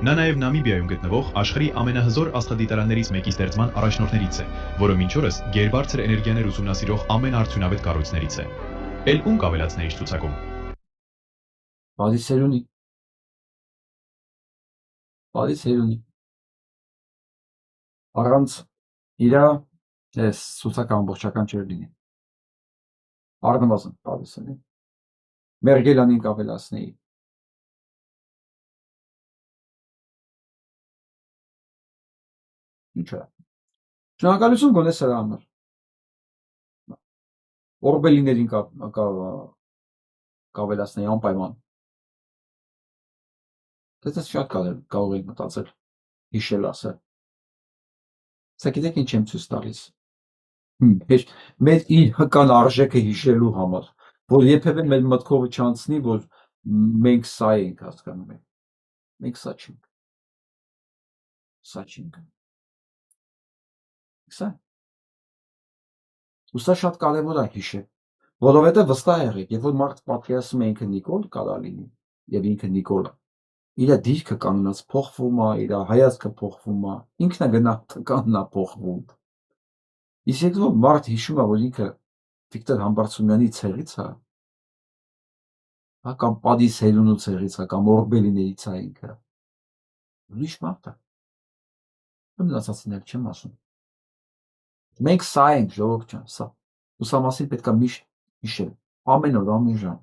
Նա նաև Նամիբիայում գտնվող աշխարհի ամենահզոր աստղադիտարաններից մեկի ստեղծման առաջնորդներից է, որը մինչ օրս գերբարձր էներգիաներ ուսումնասիրող ամենաարդյունավետ կառույցներից է։ Էլ ում կավելացներ իր ցուցակում։ Բադիսերունի։ Առանց իրա այս ցուցակը ամբողջական չէր լինի։ Առնվազն Բադիսերունի։ Մերգելանին կավելացնեի։ Ինչ է։ Շնորհակալություն գոնե սրա համար։ Օրբելիներին կավելացնեի անպայման։ Դա շատ կարող եք մտածել, հիշել ասել։ Սա գիտեք ինչ եմ ցույց տալիս։ Մեր իր հկան արժեքը հիշելու համար, որ երբևէ մեր մտքովը չանցնի, որ մենք սա ենք հասկանում ենք։ Մենք սա չենք։ Սա չենք։ Սա։ Ու սա շատ կարևոր է հիշել, որովհետև վստահ եղեք, երբ որ մարդ պատկերացնում է ինքը Նիկոլ կարա լինի, եւ ինքը Նիկոլը, իր դիրքը կանգնած փոխվում է, իր հայացքը փոխվում է, ինքնագնահատականն է փոխվում։ Իսկ երբ որ մարդ հիշում է, որ ինքը Վիկտոր Համբարձումյանի ցեղից է, կամ Պատիսերունու ցեղից է, կամ Օրբելիներից է ինքը, ուրիշ մարդ է։ Մնացածին չեմ ասում։ Մենք սա ենք, ժողովուրդ ջան, սա։ Ու սա մասին պետք է միշտ հիշել, ամեն օր, ամեն ժամ։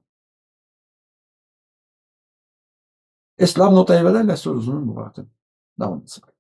Այս լավ նոտայի վրա այսօր ուզում եմ ուղղակի լավ ունեցել։